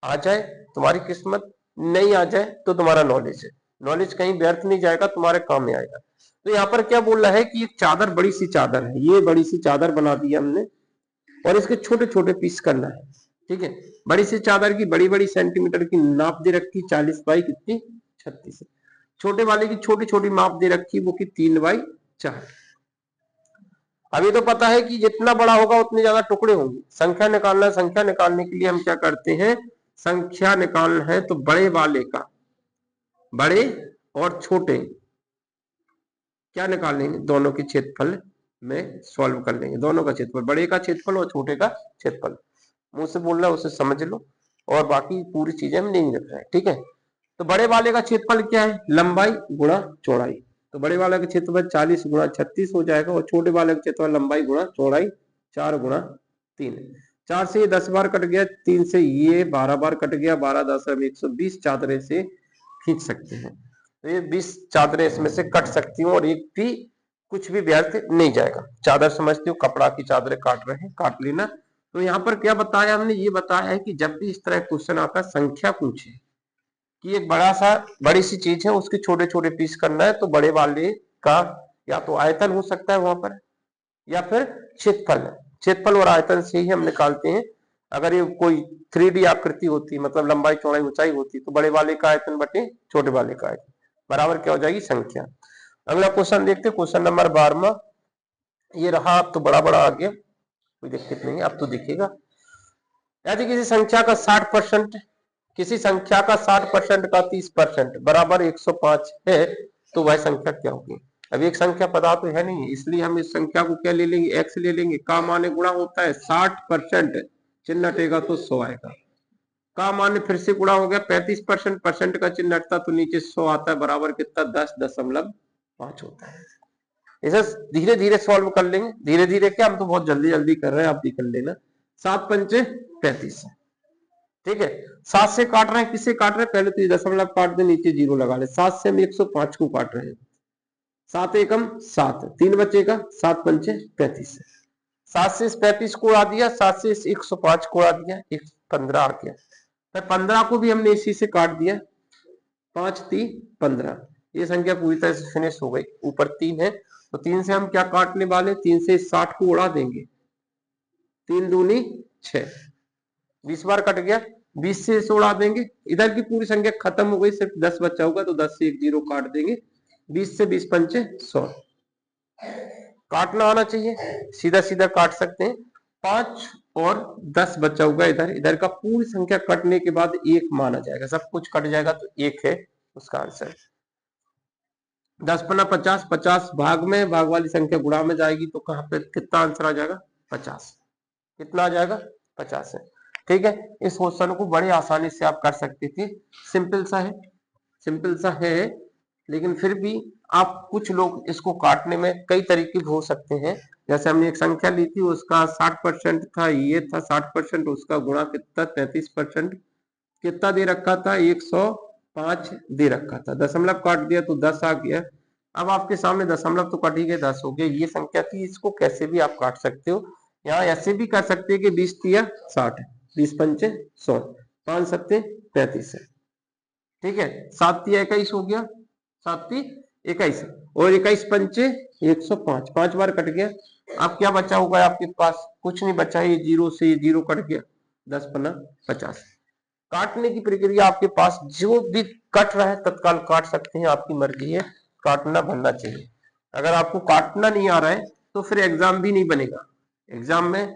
आ जाए तुम्हारी किस्मत, नहीं आ जाए तो तुम्हारा नॉलेज है, नॉलेज कहीं व्यर्थ नहीं जाएगा, तुम्हारे काम में आएगा। तो यहाँ पर क्या बोल रहा है कि एक चादर, बड़ी सी चादर है, ये बड़ी सी चादर बना दी हमने और इसके छोटे छोटे पीस करना है, ठीक है। बड़ी सी चादर की बड़ी बड़ी सेंटीमीटर की नाप दे रखी 40 बाई कितनी 36। छोटे वाले की छोटी छोटी माप दे रखी वो की 3 बाई 4। अभी तो पता है कि जितना बड़ा होगा उतने ज्यादा टुकड़े होंगे। संख्या निकालना है, संख्या निकालने के लिए हम क्या करते हैं, संख्या निकालना है तो बड़े वाले का, बड़े और छोटे क्या निकाल लेंगे, दोनों के क्षेत्रफल में सॉल्व कर लेंगे। दोनों का क्षेत्रफल, बड़े का क्षेत्रफल और छोटे का क्षेत्रफल, मुंह से बोलना उसे समझ लो, और बाकी पूरी चीजें हम नहीं रख रहे हैं, ठीक है। तो बड़े वाले का क्षेत्रफल क्या है, लंबाई गुणा चौड़ाई। तो बड़े वाले का क्षेत्रफल 40 गुणा 36 हो जाएगा, और छोटे वाले का क्षेत्रफल लंबाई गुणा चौड़ाई 4 गुणा 3। 4 से ये 10 बार कट गया, 3 से ये 12 बार कट गया, 12 10 120 चादरें से खींच सकते हैं। तो ये 20 चादरें इसमें से कट सकती हूँ और एक भी कुछ भी व्यर्थ नहीं जाएगा। चादर समझते हो, कपड़ा की चादरें काट रहे हैं, काट लेना। तो यहाँ पर क्या बताया हमने, ये बताया है कि जब भी इस तरह क्वेश्चन आता है, संख्या पूछे कि एक बड़ी सी चीज है, उसके छोटे छोटे पीस करना है, तो बड़े वाले का या तो आयतन हो सकता है वहां पर, या फिर क्षेत्रफल। क्षेत्रफल और आयतन से ही हम निकालते हैं। अगर ये कोई 3D आकृति होती, मतलब लंबाई चौड़ाई ऊंचाई होती, तो बड़े वाले का आयतन बटे छोटे वाले का आयतन बराबर क्या हो जाएगी, संख्या। अगला क्वेश्चन देखते हैं, क्वेश्चन नंबर 12वां। ये रहा, अब तो बड़ा बड़ा आ गया, कोई दिक्कत नहीं है, अब तो दिखेगा। यदि किसी संख्या का 60%, किसी संख्या का 60% का 30% बराबर 105 है, तो वह संख्या क्या होगी। अब एक संख्या पता तो है नहीं, इसलिए हम इस संख्या को क्या ले लेंगे, एक्स ले लेंगे। का माने गुणा होता है 60%, चिन्ह हटेगा तो 100 आएगा। का माने फिर से गुणा हो गया 35%, परसेंट का चिन्ह हटता तो नीचे 100 आता है, बराबर कितना 10.5 होता है। इसे धीरे धीरे सॉल्व कर लेंगे, धीरे धीरे क्या, हम तो बहुत जल्दी जल्दी कर रहे हैं, आप भी कर लेना। 7 पंचे 35, ठीक है। 7 से काट रहे हैं, किसे काट रहे हैं, पहले तो ये दशमलव काट दे, नीचे जीरो लगा ले। 7 से हम 105 को काट रहे हैं, 7 एकम 7, 3 बचेगा, 7 पंचे 35। 7 से इस 35 को उड़ा दिया, 7 से इस 105 को उड़ा दिया, 15 आ गया। 15 को भी हमने इसी से काट दिया, 5 3 15। ये संख्या पूरी तरह से फिनिश हो गई। ऊपर 3 है तो 3 से हम क्या काटने वाले, 3 से 60 को उड़ा देंगे, 3 दूनी 6, 20 बार कट गया, 20 से इसे उड़ा देंगे, इधर की पूरी संख्या खत्म हो गई, सिर्फ 10 बचा होगा तो 10 से एक जीरो काट देंगे, 20 से 20 पंचे 100। काटना आना चाहिए, सीधा सीधा काट सकते हैं। 5 और 10 बचा होगा इधर, इधर का पूरी संख्या कटने के बाद 1 माना जाएगा, सब कुछ कट जाएगा तो 1 है उसका आंसर। 10 पन्ना 50, 50 भाग में, भाग वाली संख्या गुणा में जाएगी तो कहां पे कितना आंसर आ जाएगा, 50। कितना आ जाएगा, 50 है। ठीक है, इस क्वेश्चन को बड़े आसानी से आप कर सकते थे, सिंपल सा है, सिंपल सा है, लेकिन फिर भी आप कुछ लोग इसको काटने में कई तरीके हो सकते हैं। जैसे हमने एक संख्या ली थी, उसका 60% था, ये था 60%, उसका गुणा कितना 33%, कितना दे रखा था 105 दे रखा था, दशमलव काट दिया तो 10 आ गया। अब आपके सामने दशमलव तो कट ही गए, 10 हो गया, ये संख्या थी, इसको कैसे भी आप काट सकते हो। यहाँ ऐसे भी कर सकते हैं कि 20 तिया 60, 20 पंचे 100, 5 सत्ते 35 है। ठीक है, 7 तिया 21 हो गया, 7 ती 21 और 21 पंचे 105, 5 बार कट गया। अब क्या बचा होगा आपके पास, कुछ नहीं बचा, ये जीरो से ये जीरो कट गया, 10 पन्ना 50। काटने की प्रक्रिया आपके पास जो भी कट रहा है तत्काल काट सकते हैं, आपकी मर्जी है, काटना बनना चाहिए। अगर आपको काटना नहीं आ रहा है तो फिर एग्जाम भी नहीं बनेगा। एग्जाम में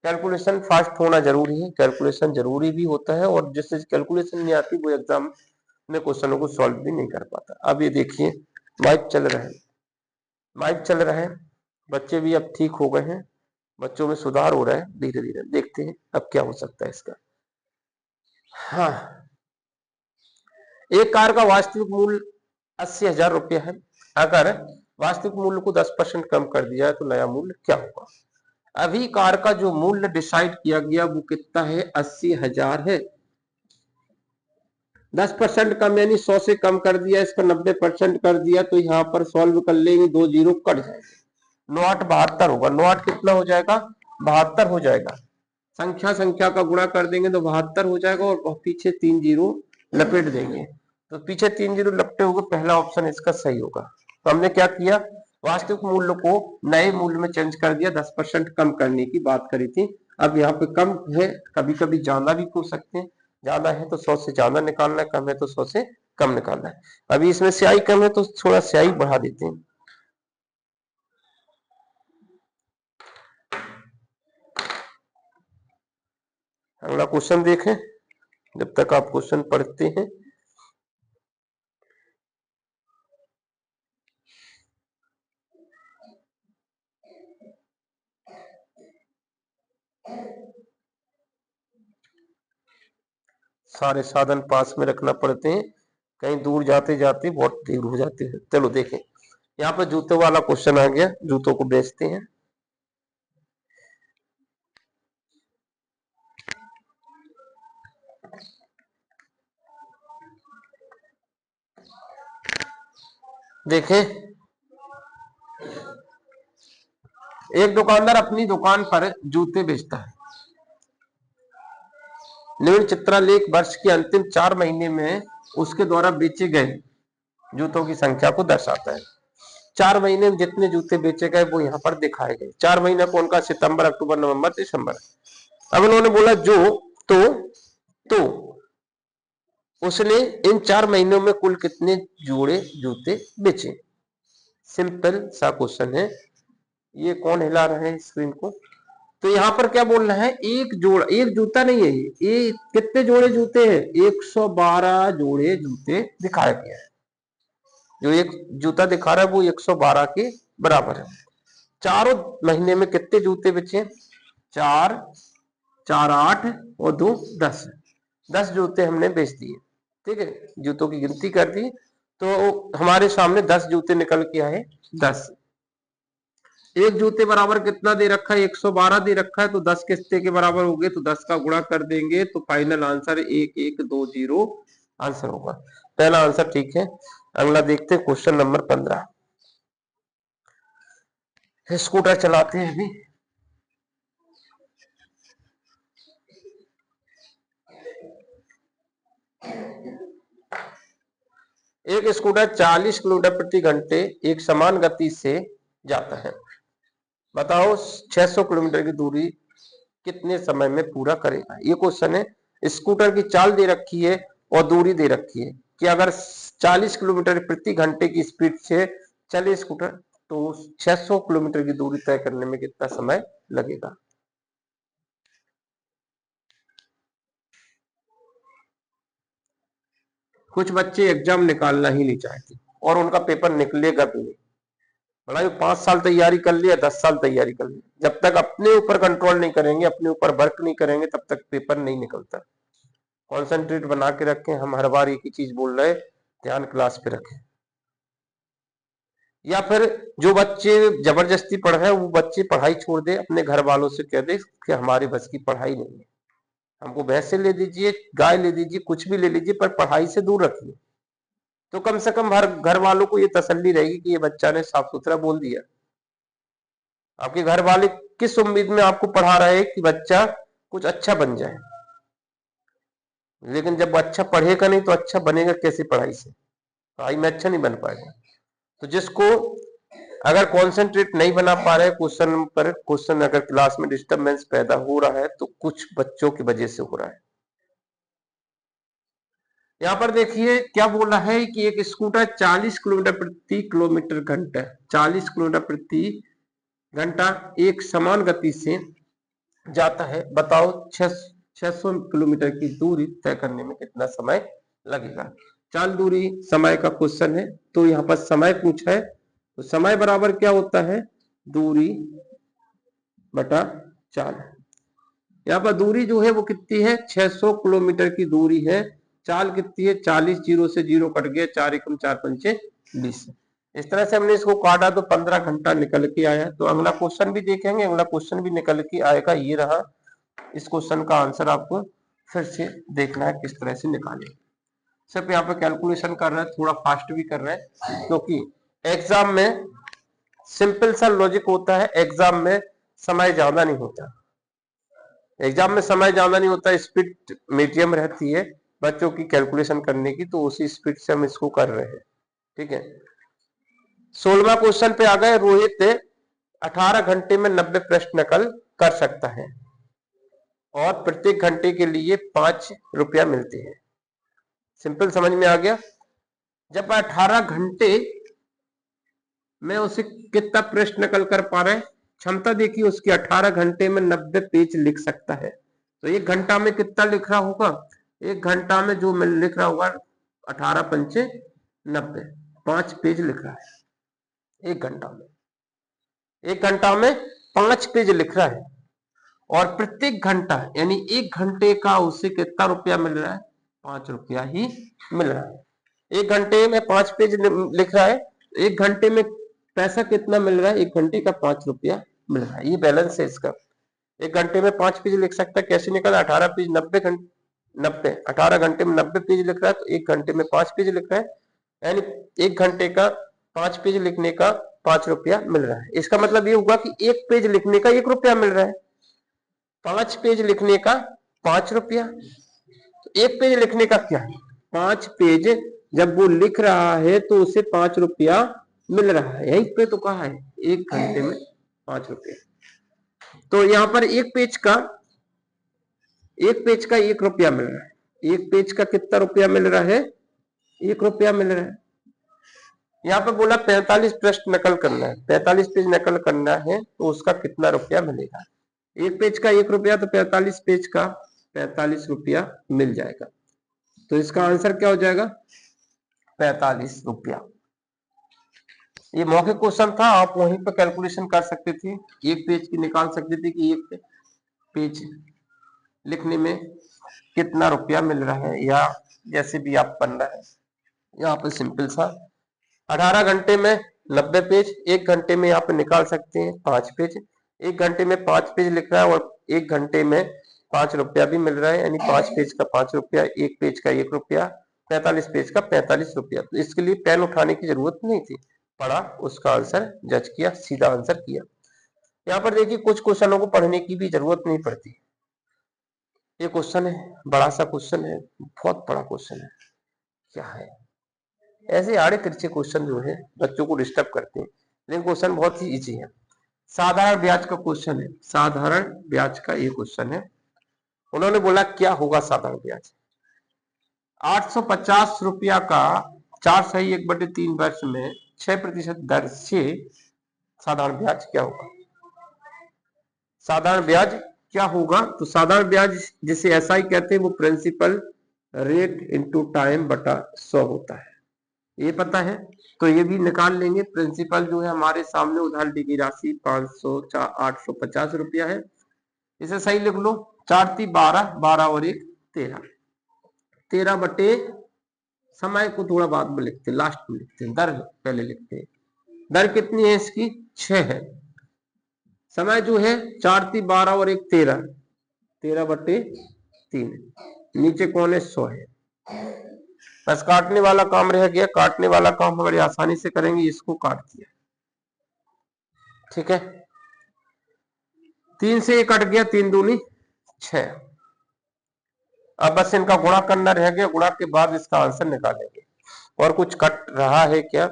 कैलकुलेशन फास्ट होना जरूरी है, कैलकुलेशन जरूरी भी होता है, और जिससे कैलकुलेशन नहीं आती वो एग्जाम में क्वेश्चनों को सॉल्व भी नहीं कर पाता। अब ये देखिए माइक चल रहा है, माइक चल रहा है, बच्चे भी अब ठीक हो गए हैं, बच्चों में सुधार हो रहा है धीरे धीरे, देखते हैं अब क्या हो सकता है इसका। हाँ, एक कार का वास्तविक मूल्य 80,000 रुपया है। अगर वास्तविक मूल्य को 10% कम कर दिया है तो नया मूल्य क्या होगा। अभी कार का जो मूल्य डिसाइड किया गया वो कितना है, 80,000 है। 10% कम यानी 100 से कम कर दिया, इसका 90% कर दिया, तो यहाँ पर सॉल्व कर लेंगे, 2 जीरो कट जाएंगे, 9 8 72 होगा, 9 8 कितना हो जाएगा, 72 हो जाएगा। संख्या संख्या का गुणा कर देंगे तो 72 हो जाएगा, और पीछे 3 जीरो लपेट देंगे, तो पीछे 3 जीरो लपटे होगा, पहला ऑप्शन इसका सही होगा। तो हमने क्या किया, वास्तविक मूल्य को नए मूल्य में चेंज कर दिया, 10% कम करने की बात करी थी। अब यहाँ पे कम है, कभी कभी ज्यादा भी पूछ सकते हैं, ज्यादा है तो 100 से ज्यादा निकालना है, कम है तो 100 से कम निकालना है। अभी इसमें स्याही कम है तो थोड़ा स्याही बढ़ा देते हैं। अगला क्वेश्चन देखें, जब तक आप क्वेश्चन पढ़ते हैं। सारे साधन पास में रखना पड़ते हैं, कहीं दूर जाते जाते बहुत देर हो जाती है। चलो देखें, यहाँ पर जूतों वाला क्वेश्चन आ गया, जूतों को बेचते हैं। देखें, एक दुकानदार अपनी दुकान पर जूते बेचता है। निम्न चित्रालेख वर्ष के अंतिम 4 महीने में उसके द्वारा बेचे गए जूतों की संख्या को दर्शाता है। 4 महीने में जितने जूते बेचे गए वो यहाँ पर दिखाए गए। 4 महीने कौन का, सितंबर अक्टूबर नवंबर दिसंबर। अब उन्होंने बोला जो तो उसने इन 4 महीनों में कुल कितने जोड़े जूते बेचे। सिंपल सा क्वेश्चन है। ये कौन हिला रहे हैं स्क्रीन को, तो यहाँ पर क्या बोलना है, एक जोड़, एक जूता नहीं है, ये कितने जोड़े जूते हैं, 112 जोड़े जूते दिखाया गया है। जो एक जूता दिखा रहा है वो 112 के बराबर है। चारों महीने में कितने जूते बचे, 4 4 8 और 2 10, 10 जूते हमने बेच दिए। ठीक है, जूतों की गिनती कर दी तो हमारे सामने 10 जूते निकल के आए, 10। एक जूते बराबर कितना दे रखा है, 112 दे रखा है, तो 10 किस्ते के बराबर हो गए, तो 10 का गुणा कर देंगे तो फाइनल आंसर 1120 आंसर होगा। पहला आंसर ठीक है। अगला देखते हैं क्वेश्चन नंबर 15। स्कूटर चलाते हैं अभी। एक स्कूटर 40 किलोमीटर प्रति घंटे एक समान गति से जाता है, बताओ 600 किलोमीटर की दूरी कितने समय में पूरा करेगा। ये क्वेश्चन है। स्कूटर की चाल दे रखी है और दूरी दे रखी है कि अगर 40 किलोमीटर प्रति घंटे की स्पीड से चले स्कूटर तो 600 किलोमीटर की दूरी तय करने में कितना समय लगेगा। कुछ बच्चे एग्जाम निकालना ही नहीं चाहते और उनका पेपर निकलेगा भी नहीं। भाई 5 साल तैयारी कर लिया, 10 साल तैयारी कर लिया, जब तक अपने ऊपर कंट्रोल नहीं करेंगे, अपने ऊपर वर्क नहीं करेंगे, तब तक पेपर नहीं निकलता। कॉन्सेंट्रेट बना के रखें। हम हर बार एक ही चीज बोल रहे, ध्यान क्लास पे रखें। या फिर जो बच्चे जबरदस्ती पढ़ रहे हैं वो बच्चे पढ़ाई छोड़ दे, अपने घर वालों से कह दे कि हमारे बस की पढ़ाई नहीं है, हमको भैंसे ले दीजिए, गाय ले दीजिए, कुछ भी ले लीजिए, पर पढ़ाई से दूर रखिए। तो कम से कम हर घर वालों को ये तसल्ली रहेगी कि ये बच्चा ने साफ सुथरा बोल दिया। आपके घर वाले किस उम्मीद में आपको पढ़ा रहे हैं कि बच्चा कुछ अच्छा बन जाए, लेकिन जब अच्छा पढ़ेगा नहीं तो अच्छा बनेगा कैसे पढ़ाई से? पढ़ाई में अच्छा नहीं बन पाएगा। तो जिसको अगर कॉन्सेंट्रेट नहीं बना पा रहे क्वेश्चन पर, क्वेश्चन अगर क्लास में डिस्टर्बेंस पैदा हो रहा है तो कुछ बच्चों की वजह से हो रहा है। यहाँ पर देखिए क्या बोला है कि एक स्कूटर 40 किलोमीटर घंटा 40 किलोमीटर प्रति घंटा एक समान गति से जाता है, बताओ 600 किलोमीटर की दूरी तय करने में कितना समय लगेगा। चाल दूरी समय का क्वेश्चन है, तो यहाँ पर समय पूछा है, तो समय बराबर क्या होता है, दूरी बटा चाल। यहाँ पर दूरी जो है वो कितनी है, 600 किलोमीटर की दूरी है। चाल कितनी है, 40, जीरो से जीरो कट गया, 4 एकम 4 पंचे 20। इस तरह से हमने इसको काटा तो 15 घंटा निकल के आया। तो अगला क्वेश्चन भी देखेंगे, अगला क्वेश्चन भी निकल के आएगा, ये रहा। इस क्वेश्चन का आंसर आपको फिर से देखना है किस तरह से निकालें। सिर्फ यहाँ पे कैलकुलेशन कर रहे हैं, थोड़ा फास्ट भी कर रहे हैं, क्योंकि एग्जाम में सिंपल सा लॉजिक होता है, एग्जाम में समय ज्यादा नहीं होता। एग्जाम में समय ज्यादा नहीं होता, स्पीड मीडियम रहती है बच्चों की कैलकुलेशन करने की, तो उसी स्पीड से हम इसको कर रहे हैं। ठीक है, 16वां क्वेश्चन पे आ गए। रोहित 18 घंटे में 90 प्रश्न नकल कर सकता है और प्रत्येक घंटे के लिए 5 रुपया मिलते हैं। सिंपल समझ में आ गया। जब 18 घंटे में उसे कितना प्रश्न नकल कर पा रहे हैं, क्षमता देखिए उसकी, 18 घंटे में 90 पेज लिख सकता है। तो एक घंटा में कितना लिख रहा होगा, एक घंटा में जो लिख रहा होगा 18 पंचे 90, 5 पेज लिख रहा है एक घंटा में। एक घंटा में 5 पेज लिख रहा है और प्रत्येक घंटा यानी एक घंटे का उसे कितना रुपया मिल रहा है, 5 रुपया ही मिल रहा है। एक घंटे में 5 पेज लिख रहा है, एक घंटे में पैसा कितना मिल रहा है, एक घंटे का 5 रुपया मिल रहा है। ये बैलेंस है इसका। एक घंटे में 5 पेज लिख सकता है, कैसे निकला, 18 पेज 90 घंटे 90 18 घंटे में 90 पेज लिख रहा है, तो एक घंटे में 5 पेज लिख रहा है, यानी एक घंटे का 5 पेज लिखने का 5 रुपया मिल रहा है। इसका मतलब ये हुआ कि एक पेज लिखने का 1 रुपया मिल रहा है, 5 पेज लिखने का 5 रुपया। तो एक पेज लिखने का क्या है, 5 पेज जब वो लिख रहा है तो उसे 5 रुपया मिल रहा है। यहीं पे तो कहा है एक घंटे में 5 रुपया। तो यहाँ पर एक पेज का 1 रुपया मिल रहा है। एक पेज का कितना रुपया मिल रहा है, 1 रुपया मिल रहा है। यहाँ पे बोला 45 प्रश्न नकल करना है, 45 पेज नकल करना है तो उसका कितना रुपया मिलेगा। एक पेज का 1 रुपया, तो 45 पेज का 45 रुपया मिल जाएगा। तो इसका आंसर क्या हो जाएगा, 45 रुपया। ये मौखिक क्वेश्चन था, आप वहीं पर कैलकुलेशन कर सकते थे, एक पेज की निकाल सकते थे कि एक पेज लिखने में कितना रुपया मिल रहा है, या जैसे भी आप बन रहा है। यहाँ पे सिंपल सा 18 घंटे में 90 पेज, एक घंटे में यहाँ पे निकाल सकते हैं 5 पेज। एक घंटे में 5 पेज लिख रहा है और एक घंटे में 5 रुपया भी मिल रहा है, यानी 5 पेज का 5 रुपया, एक पेज का 1 रुपया, 45 पेज का 45 रुपया। तो इसके लिए पेन उठाने की जरूरत नहीं थी, पढ़ा, उसका आंसर जज किया, सीधा आंसर किया। यहाँ पर देखिए कुछ क्वेश्चनों को पढ़ने की भी जरूरत नहीं पड़ती। ये क्वेश्चन है, बड़ा सा क्वेश्चन है, बहुत बड़ा क्वेश्चन है। क्या है, ऐसे आड़े तिरछे क्वेश्चन जो है बच्चों को डिस्टर्ब करते हैं, लेकिन क्वेश्चन बहुत ही इजी है। साधारण ब्याज का क्वेश्चन है, साधारण ब्याज का ये क्वेश्चन है। उन्होंने बोला क्या होगा साधारण ब्याज, 850 रुपया का 4/1/3 वर्ष में 6% दर से साधारण ब्याज क्या होगा। साधारण ब्याज क्या होगा, तो साधारण ब्याज जिसे एसआई कहते हैं वो प्रिंसिपल रेट इनटू टाइम बटा 100 होता है, ये पता है। तो ये भी निकाल लेंगे। प्रिंसिपल जो है हमारे सामने उधार दी गई राशि 850 रुपया है, इसे सही लिख लो। 4 × 12, 12 और 1 13, 13 बटे समय को थोड़ा बाद में लिखते हैं, लास्ट में लिखते हैं, दर पहले लिखते हैं। दर कितनी है इसकी, 6 है। समय जो है 4 × 12 और 1 13, 13 बटे 3, नीचे कौन है 100 है। बस काटने वाला काम रह गया, काटने वाला काम बड़ी आसानी से करेंगे, इसको काट दिया, ठीक है। 3 से 1 कट गया, 3 दूनी 6। अब बस इनका गुणा करना रह गया, गुणा के बाद इसका आंसर निकालेंगे। और कुछ कट रहा है क्या,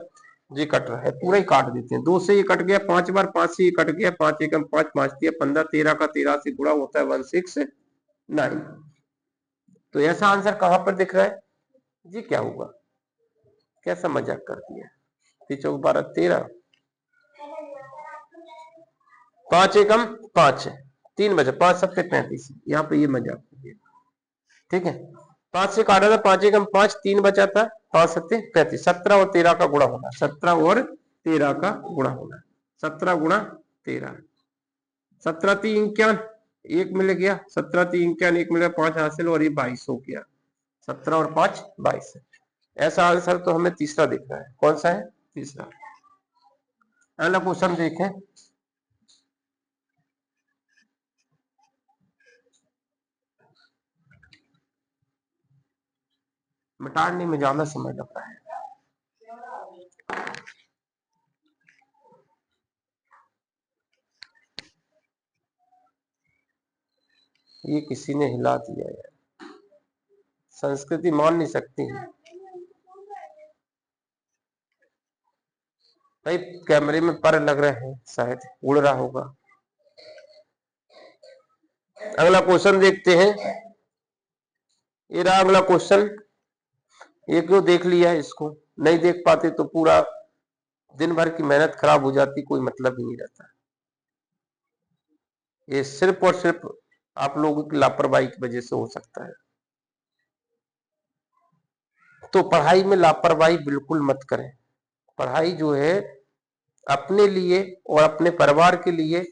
जी कट रहा है, पूरा ही काट देते हैं। 2 से ये कट गया 5 बार, 5 से ये कट गया 5 एकम 5, 5 दिया 15, 13 का 13 से गुणा होता है 169। तो ऐसा आंसर कहां पर दिख रहा है जी, क्या होगा, कैसा मजाक कर दिया। 3 × 12 13, 5 एकम 5, 3 बचा, 5 7 35, यहाँ पे ये मजाक हो गया, ठीक है। 5 से काटा था, 5 एकम 5, 3 बचा था, 5 7 35, 17 और 13 का गुणा होना, 17 और 13 का गुणा होना, 17 गुणा 13, 17 3 51, 1 मिल गया, 17 3 51, 1 मिल गया, 5 हासिल और ये 22 हो गया, 17 और 5 22। ऐसा आंसर तो हमें तीसरा दिख रहा है, कौन सा है, तीसरा। अगला क्वेश्चन देखें। मिटाने में ज्यादा समय लग रहा है। ये किसी ने हिला दिया यार, संस्कृति मान नहीं सकती है भाई। कैमरे में पर लग रहे हैं, शायद उड़ रहा होगा। अगला क्वेश्चन देखते हैं। ये रहा अगला क्वेश्चन। ये क्यों देख लिया, इसको नहीं देख पाते तो पूरा दिन भर की मेहनत खराब हो जाती, कोई मतलब ही नहीं रहता। ये सिर्फ और सिर्फ आप लोगों की लापरवाही की वजह से हो सकता है। तो पढ़ाई में लापरवाही बिल्कुल मत करें। पढ़ाई जो है अपने लिए और अपने परिवार के लिए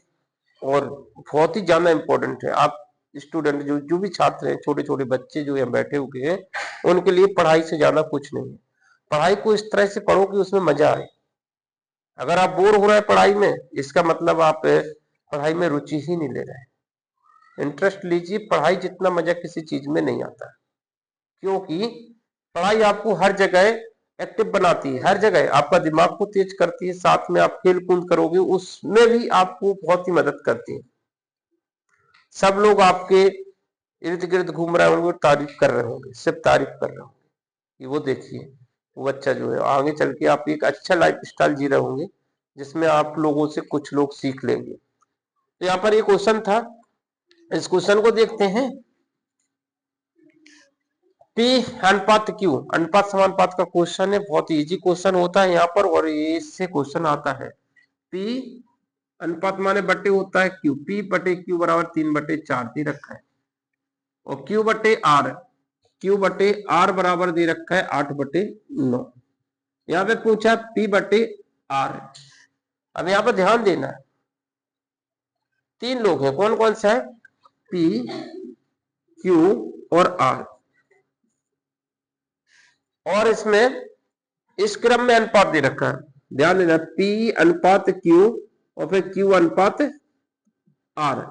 और बहुत ही ज्यादा इंपॉर्टेंट है। आप स्टूडेंट जो भी छात्र हैं, छोटे छोटे बच्चे जो यहाँ बैठे हुए हैं, उनके लिए पढ़ाई से ज्यादा कुछ नहीं है। पढ़ाई को इस तरह से पढ़ो कि उसमें मजा आए। अगर आप बोर हो रहे हैं पढ़ाई में, इसका मतलब आप पढ़ाई में रुचि ही नहीं ले रहे। इंटरेस्ट लीजिए, पढ़ाई जितना मजा किसी चीज में नहीं आता, क्योंकि पढ़ाई आपको हर जगह एक्टिव बनाती है, हर जगह आपका दिमाग को तेज करती है। साथ में आप खेल कूद करोगे, उसमें भी आपको बहुत ही मदद करती है। सब लोग आपके इर्द गिर्द घूम रहे होंगे, तारीफ कर रहे होंगे, सिर्फ तारीफ कर रहे होंगे कि वो देखिए वो बच्चा जो है। आगे चल के आप एक अच्छा लाइफ स्टाइल जी रहे होंगे, जिसमें आप लोगों से कुछ लोग सीख लेंगे। तो यहाँ पर ये क्वेश्चन था, इस क्वेश्चन को देखते हैं। P अनुपात Q, अनुपात समानुपात का क्वेश्चन है, बहुत इजी क्वेश्चन होता है यहाँ पर, और इससे क्वेश्चन आता है। P अनुपात माने बटे होता है Q, P बटे Q बराबर 3/4 दे रखा है, और Q बटे R, Q बटे R बराबर दे रखा है 8/9। यहाँ पे पूछा P बटे R। अब यहाँ पर ध्यान देना है, 3 लोग हैं, कौन कौन सा है, P Q और R, और इसमें इस क्रम में अनुपात दे रखा है। ध्यान देना, P अनुपात Q और फिर Q अनुपात R,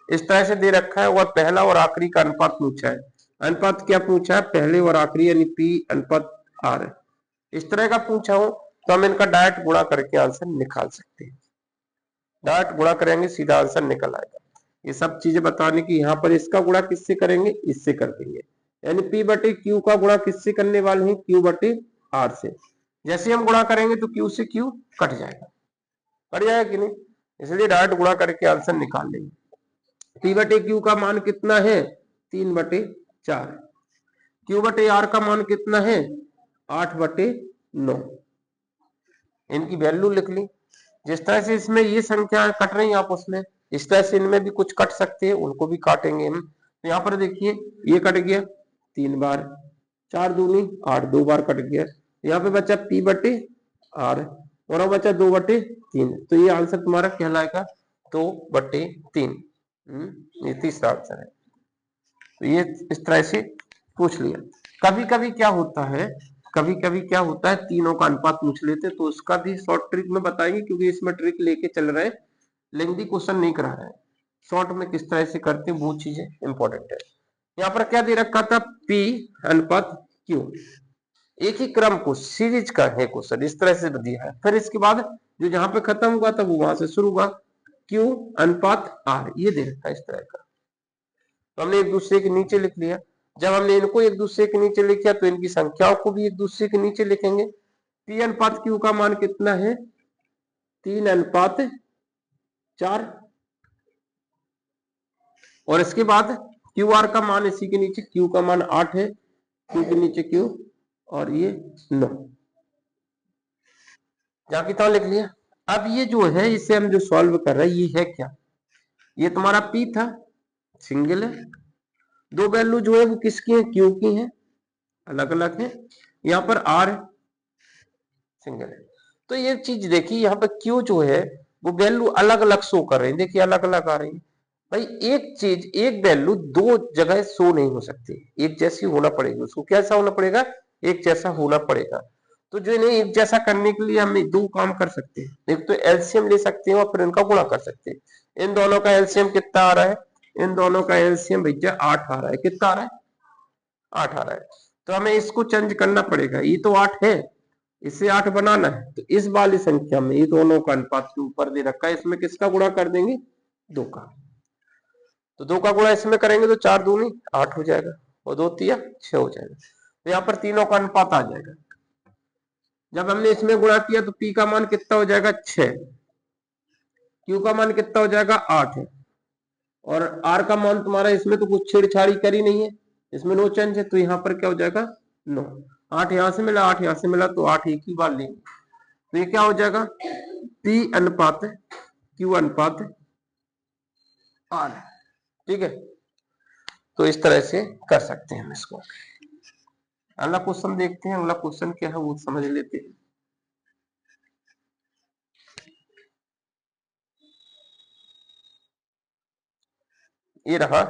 इस तरह से दे रखा है। और पहला और आखिरी का अनुपात पूछा है। अनुपात क्या पूछा है, पहले और आखिरी, यानी P अनुपात R, इस तरह का पूछा हो तो हम इनका डायरेक्ट गुणा करके आंसर निकाल सकते हैं। डायरेक्ट गुणा करेंगे, सीधा आंसर निकल आएगा। ये सब चीजें बताने की, यहाँ पर इसका गुणा किससे करेंगे, इससे कर देंगे। यानी P बटे Q का गुणा किससे करने वाले हैं, Q बटे आर से। जैसे हम गुणा करेंगे तो क्यू से क्यू कट जाएगा कि नहीं, इसलिए डायरेक्ट गुणा करके आंसर निकाल लेंगे। पी बटे क्यू का मान कितना है 3/4, क्यू बटे आर का मान कितना है 8/9। इनकी वैल्यू लिख ली। जिस तरह से इसमें ये संख्या कट रही है आपस में, इस तरह से इनमें भी कुछ कट सकते हैं, उनको भी काटेंगे हम। तो यहाँ पर देखिए ये कट गया 3 बार, 4 दूनी 8, 2 बार कट गया। यहाँ पे बचा पी बटे आर और बचा 2/3। तो ये आंसर तुम्हारा कहलाएगा 2/3। ये तीसरा आंसर है। तो ये इस तरह से पूछ लिया। कभी कभी क्या होता है तीनों का अनुपात पूछ लेते, तो उसका भी शॉर्ट ट्रिक में बताएंगे, क्योंकि इसमें ट्रिक लेके चल रहे हैं, लेंथी क्वेश्चन नहीं करा रहे हैं। शॉर्ट में किस तरह से करते हैं वो चीजें इंपॉर्टेंट है। यहाँ पर क्या दे रखा था P अनुपात Q, एक ही क्रम को सीरीज का है क्वेश्चन, इस तरह से दिया है। फिर इसके बाद जो जहां पे खत्म हुआ था वो वहां से शुरू हुआ, Q अनुपात R, ये दे रखा है इस तरह का। तो हमने एक दूसरे के नीचे लिख लिया। जब हमने इनको एक दूसरे के नीचे लिखा तो इनकी संख्याओं को भी एक दूसरे के नीचे लिखेंगे। P अनुपात Q का मान कितना है 3/4, और इसके बाद QR का मान इसी के नीचे, Q का मान 8 है, Q के नीचे Q और ये 9, जहां की तरह लिख लिया। अब ये जो है इसे हम जो सॉल्व कर रहे हैं ये है क्या, ये तुम्हारा P था, सिंगल है, दो वैल्यू जो है वो किसकी है Q की है, अलग अलग है, यहाँ पर R सिंगल है। तो ये चीज देखिए यहाँ पर Q जो है वो वैल्यू अलग अलग शो कर रही है, देखिए अलग अलग आ रही है। भाई एक चीज एक वैल्यू दो जगह शो नहीं हो सकती, एक जैसी होना पड़ेगी, उसको कैसा होना पड़ेगा, एक जैसा होना पड़ेगा। तो जो इन्हें एक जैसा करने के लिए हम दो काम कर सकते हैं, एक तो एलसीएम ले सकते हैं और फिर इनका गुणा कर सकते हैं। इन दोनों का एलसीएम कितना आ रहा है, इन दोनों का एलसीएम भैया 8 आ रहा है, कितना आ रहा है 8 आ रहा है। तो हमें इसको चेंज करना पड़ेगा, ये तो 8 है, इसे 8 बनाना है, तो इस वाली संख्या में ये दोनों का अनुपात के ऊपर दे रखा है, इसमें किसका गुणा कर देंगे 2 का। तो 2 का गुणा इसमें करेंगे तो 4 दूनी 8 हो जाएगा और 2 तिया 6 हो जाएगा। तो यहाँ पर तीनों का अनुपात आ जाएगा। जब हमने इसमें गुणा किया तो P का मान कितना हो जाएगा 6, Q का मान कितना हो जाएगा 8 है, और R का मान तुम्हारा इसमें तो कुछ छेड़छाड़ी करी नहीं है, इसमें नो चेंज है, तो यहाँ पर क्या हो जाएगा 9। 8 यहाँ से मिला 8 यहाँ से मिला, तो 8 एक ही बार लेंगे, तो ये क्या हो जाएगा P अनुपात Q अनुपात R, ठीक है। तो इस तरह से कर सकते हैं हम इसको। अगला क्वेश्चन देखते हैं, अगला क्वेश्चन क्या है वो समझ लेते हैं। ये रहा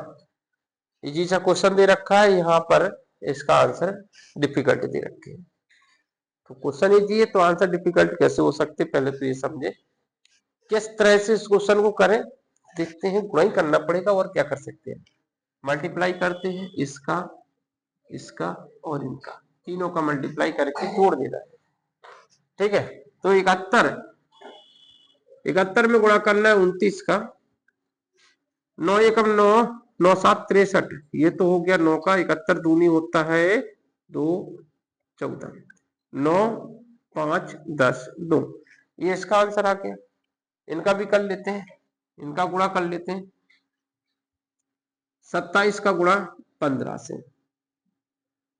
इजी सा क्वेश्चन दे रखा है, यहाँ पर इसका आंसर डिफिकल्ट दे रखे हैं। तो क्वेश्चन इजी है तो आंसर डिफिकल्ट कैसे हो सकते, पहले तो ये समझे किस तरह से इस क्वेश्चन को करें। देखते हैं, गुणा ही करना पड़ेगा और क्या कर सकते हैं, मल्टीप्लाई करते हैं इसका इसका और इनका, तीनों का मल्टीप्लाई करके जोड़ देना है, ठीक है। तो 71 में गुणा करना है 29 का, 9 एकम 9, 9 7 63, ये तो हो गया 9 का, 71 दूनी होता है 2 14, 9 5 10 2, ये इसका आंसर आ गया। इनका भी कर लेते हैं, इनका गुणा कर लेते हैं, 27 का गुणा 15 से,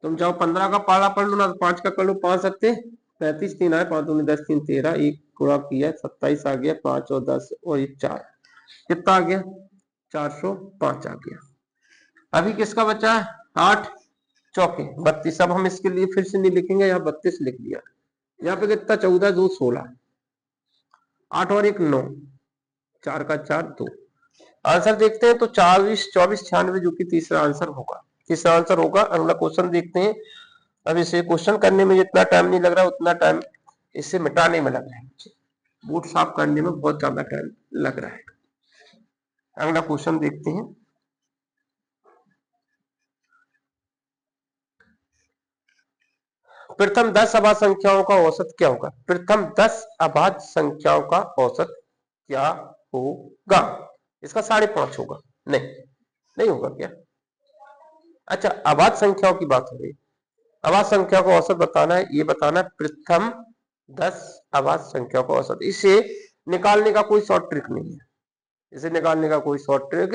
तुम चाहो 15 का पाला पढ़ लो ना, 5 का कर लो, 5 सत्ते 35, 3 आए 5 दूनी 10 3 13, एक गुणा किया 27 आ गया, 5 और 10 और ये 4, कितना आ गया 405 आ गया। अभी किसका बचा है 8 चौके 32, अब हम इसके लिए फिर से नहीं लिखेंगे, यहाँ 32 लिख दिया, यहाँ पे कितना 14 2 16, 8 और 1 9, 4 का 4 2। आंसर देखते हैं तो 24 24 96 जो कि तीसरा आंसर होगा, तीसरा आंसर होगा। अगला क्वेश्चन देखते हैं। अब इसे क्वेश्चन करने में जितना टाइम नहीं लग रहा उतना टाइम इसे मिटाने में लग रहा है, बूट साफ करने में बहुत ज्यादा टाइम लग रहा है। अगला क्वेश्चन देखते हैं। प्रथम 10 अभाज्य संख्याओं का औसत क्या होगा, प्रथम 10 अभाज्य संख्याओं का औसत क्या होगा, इसका 5.5 होगा, नहीं नहीं होगा क्या, अच्छा अभाज्य संख्याओं की बात हो रही है। अभाज्य संख्या को औसत बताना है, ये बताना है प्रथम 10 अभाज्य संख्या को औसत। इसे निकालने का कोई शॉर्ट ट्रिक नहीं है, इसे निकालने का कोई शॉर्ट ट्रिक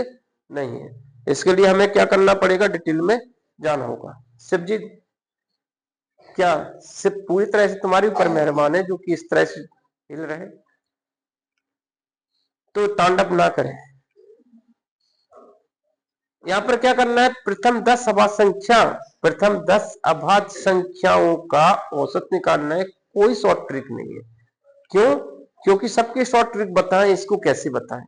नहीं है। इसके लिए हमें क्या करना पड़ेगा, डिटेल में जाना होगा। शिव जी क्या सिर्फ पूरी तरह से तुम्हारे ऊपर मेहरबान है जो कि इस तरह से हिल रहे, तो तांडव ना करें। यहां पर क्या करना है, प्रथम 10 अभाज्य संख्याओं का औसत निकालना है। कोई शॉर्ट ट्रिक नहीं है। क्यों? क्योंकि सबके शॉर्ट ट्रिक बताएं, इसको कैसे बताएं,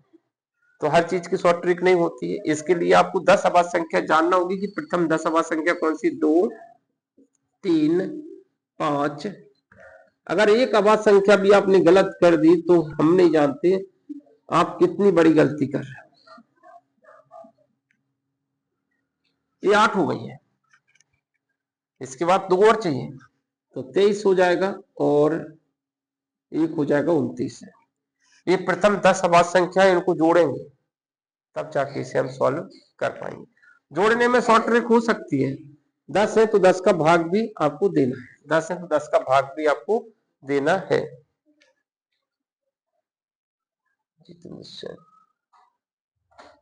तो हर चीज की शॉर्ट ट्रिक नहीं होती है। इसके लिए आपको 10 अभाज्य संख्या जानना होगी कि प्रथम 10 अभाज्य संख्या कौन सी, 2, 3, 5। अगर एक अभाज्य संख्या भी आपने गलत कर दी तो हम नहीं जानते आप कितनी बड़ी गलती कर रहे हो। ये 8 हो गई है, इसके बाद 2 और चाहिए तो 23 हो जाएगा और 1 हो जाएगा 29 है। ये प्रथम 10 अभाज्य संख्या, इनको जोड़ेंगे तब जाके इसे हम सॉल्व कर पाएंगे। जोड़ने में शॉर्ट ट्रिक हो सकती है। 10 है तो 10 का भाग भी आपको देना है, 10 है तो 10 का भाग भी आपको देना है।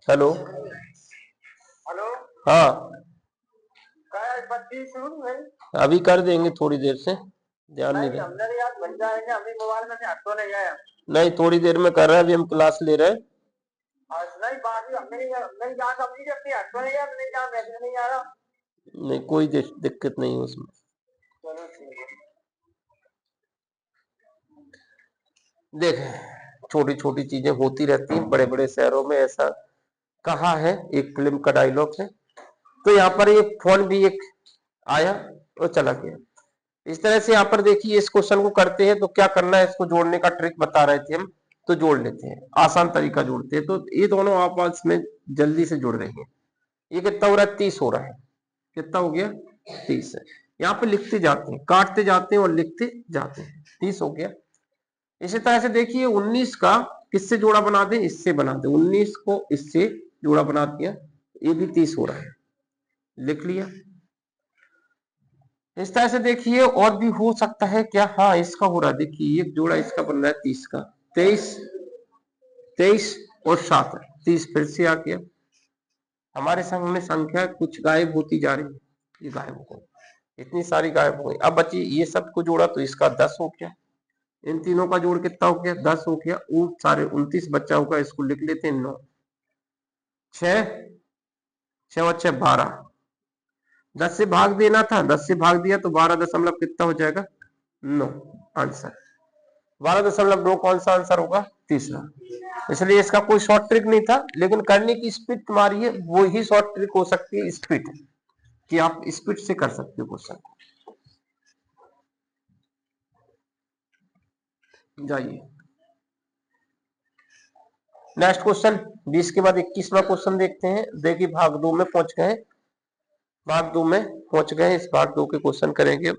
हेलो हेलो, हाँ अभी कर देंगे थोड़ी देर से, ध्यान नहीं रहा। हमने यार बन जाएंगे, अभी मोबाइल में हट तो नहीं गया। नहीं थोड़ी देर में कर रहे हैं, अभी हम क्लास ले रहे हैं। नहीं बाकी नहीं जा सकती जब हट तो नहीं गया, नहीं जा मैसेज नहीं आ रहा। नहीं कोई दिक्कत नहीं है उसमें। चलो ठीक है। देखें छोटी छोटी चीजें होती रहती हैं, बड़े बड़े शहरों में ऐसा कहा है, एक फिल्म का डायलॉग है। तो यहाँ पर ये फोन भी एक आया और चला गया। इस तरह से यहाँ पर देखिए इस क्वेश्चन को करते हैं तो क्या करना है, इसको जोड़ने का ट्रिक बता रहे थे हम, तो जोड़ लेते हैं, आसान तरीका जोड़ते हैं। तो ये दोनों आपस में जल्दी से जुड़ रही है। ये कितना हो रहा है, 30 हो रहा है। कितना हो गया, 30 है। यहाँ पे लिखते जाते हैं, काटते जाते हैं और लिखते जाते हैं, 30 हो गया। इसी तरह से देखिए 19 का किससे जोड़ा बना दे, इससे बना दे, 19 को इससे जोड़ा बना दिया, ये भी 30 हो रहा है, लिख लिया। इस तरह से देखिए और भी हो सकता है क्या, हाँ इसका हो रहा है, देखिए एक जोड़ा इसका बन रहा है 30 का, 23 और 7 30 फिर से आ गया। हमारे संग में संख्या कुछ गायब होती जा रही है, ये गायब हो गई, इतनी सारी गायब हो गई। अब बची ये सब को जोड़ा तो इसका 10 हो गया, इन तीनों का जोड़ कितना हो गया, 10 हो गया। वो सारे 29 बच्चा होगा, इसको लिख लेते हैं 9, 6 6 12, 10 से भाग देना था, 10 से भाग दिया तो 12 दशमलव कितना हो जाएगा, 9 आंसर। 12.9 कौन सा आंसर होगा, तीसरा। इसलिए इसका कोई शॉर्ट ट्रिक नहीं था, लेकिन करने की स्पीड तुम्हारी है, वो ही शॉर्ट ट्रिक हो सकती है, स्पीड, कि आप स्पीड से कर सकते हो क्वेश्चन को। जाइए नेक्स्ट क्वेश्चन, 20 के बाद 21वां क्वेश्चन देखते हैं। देखिए भाग 2 में पहुंच गए, भाग 2 में पहुंच गए, इस भाग 2 के क्वेश्चन करेंगे।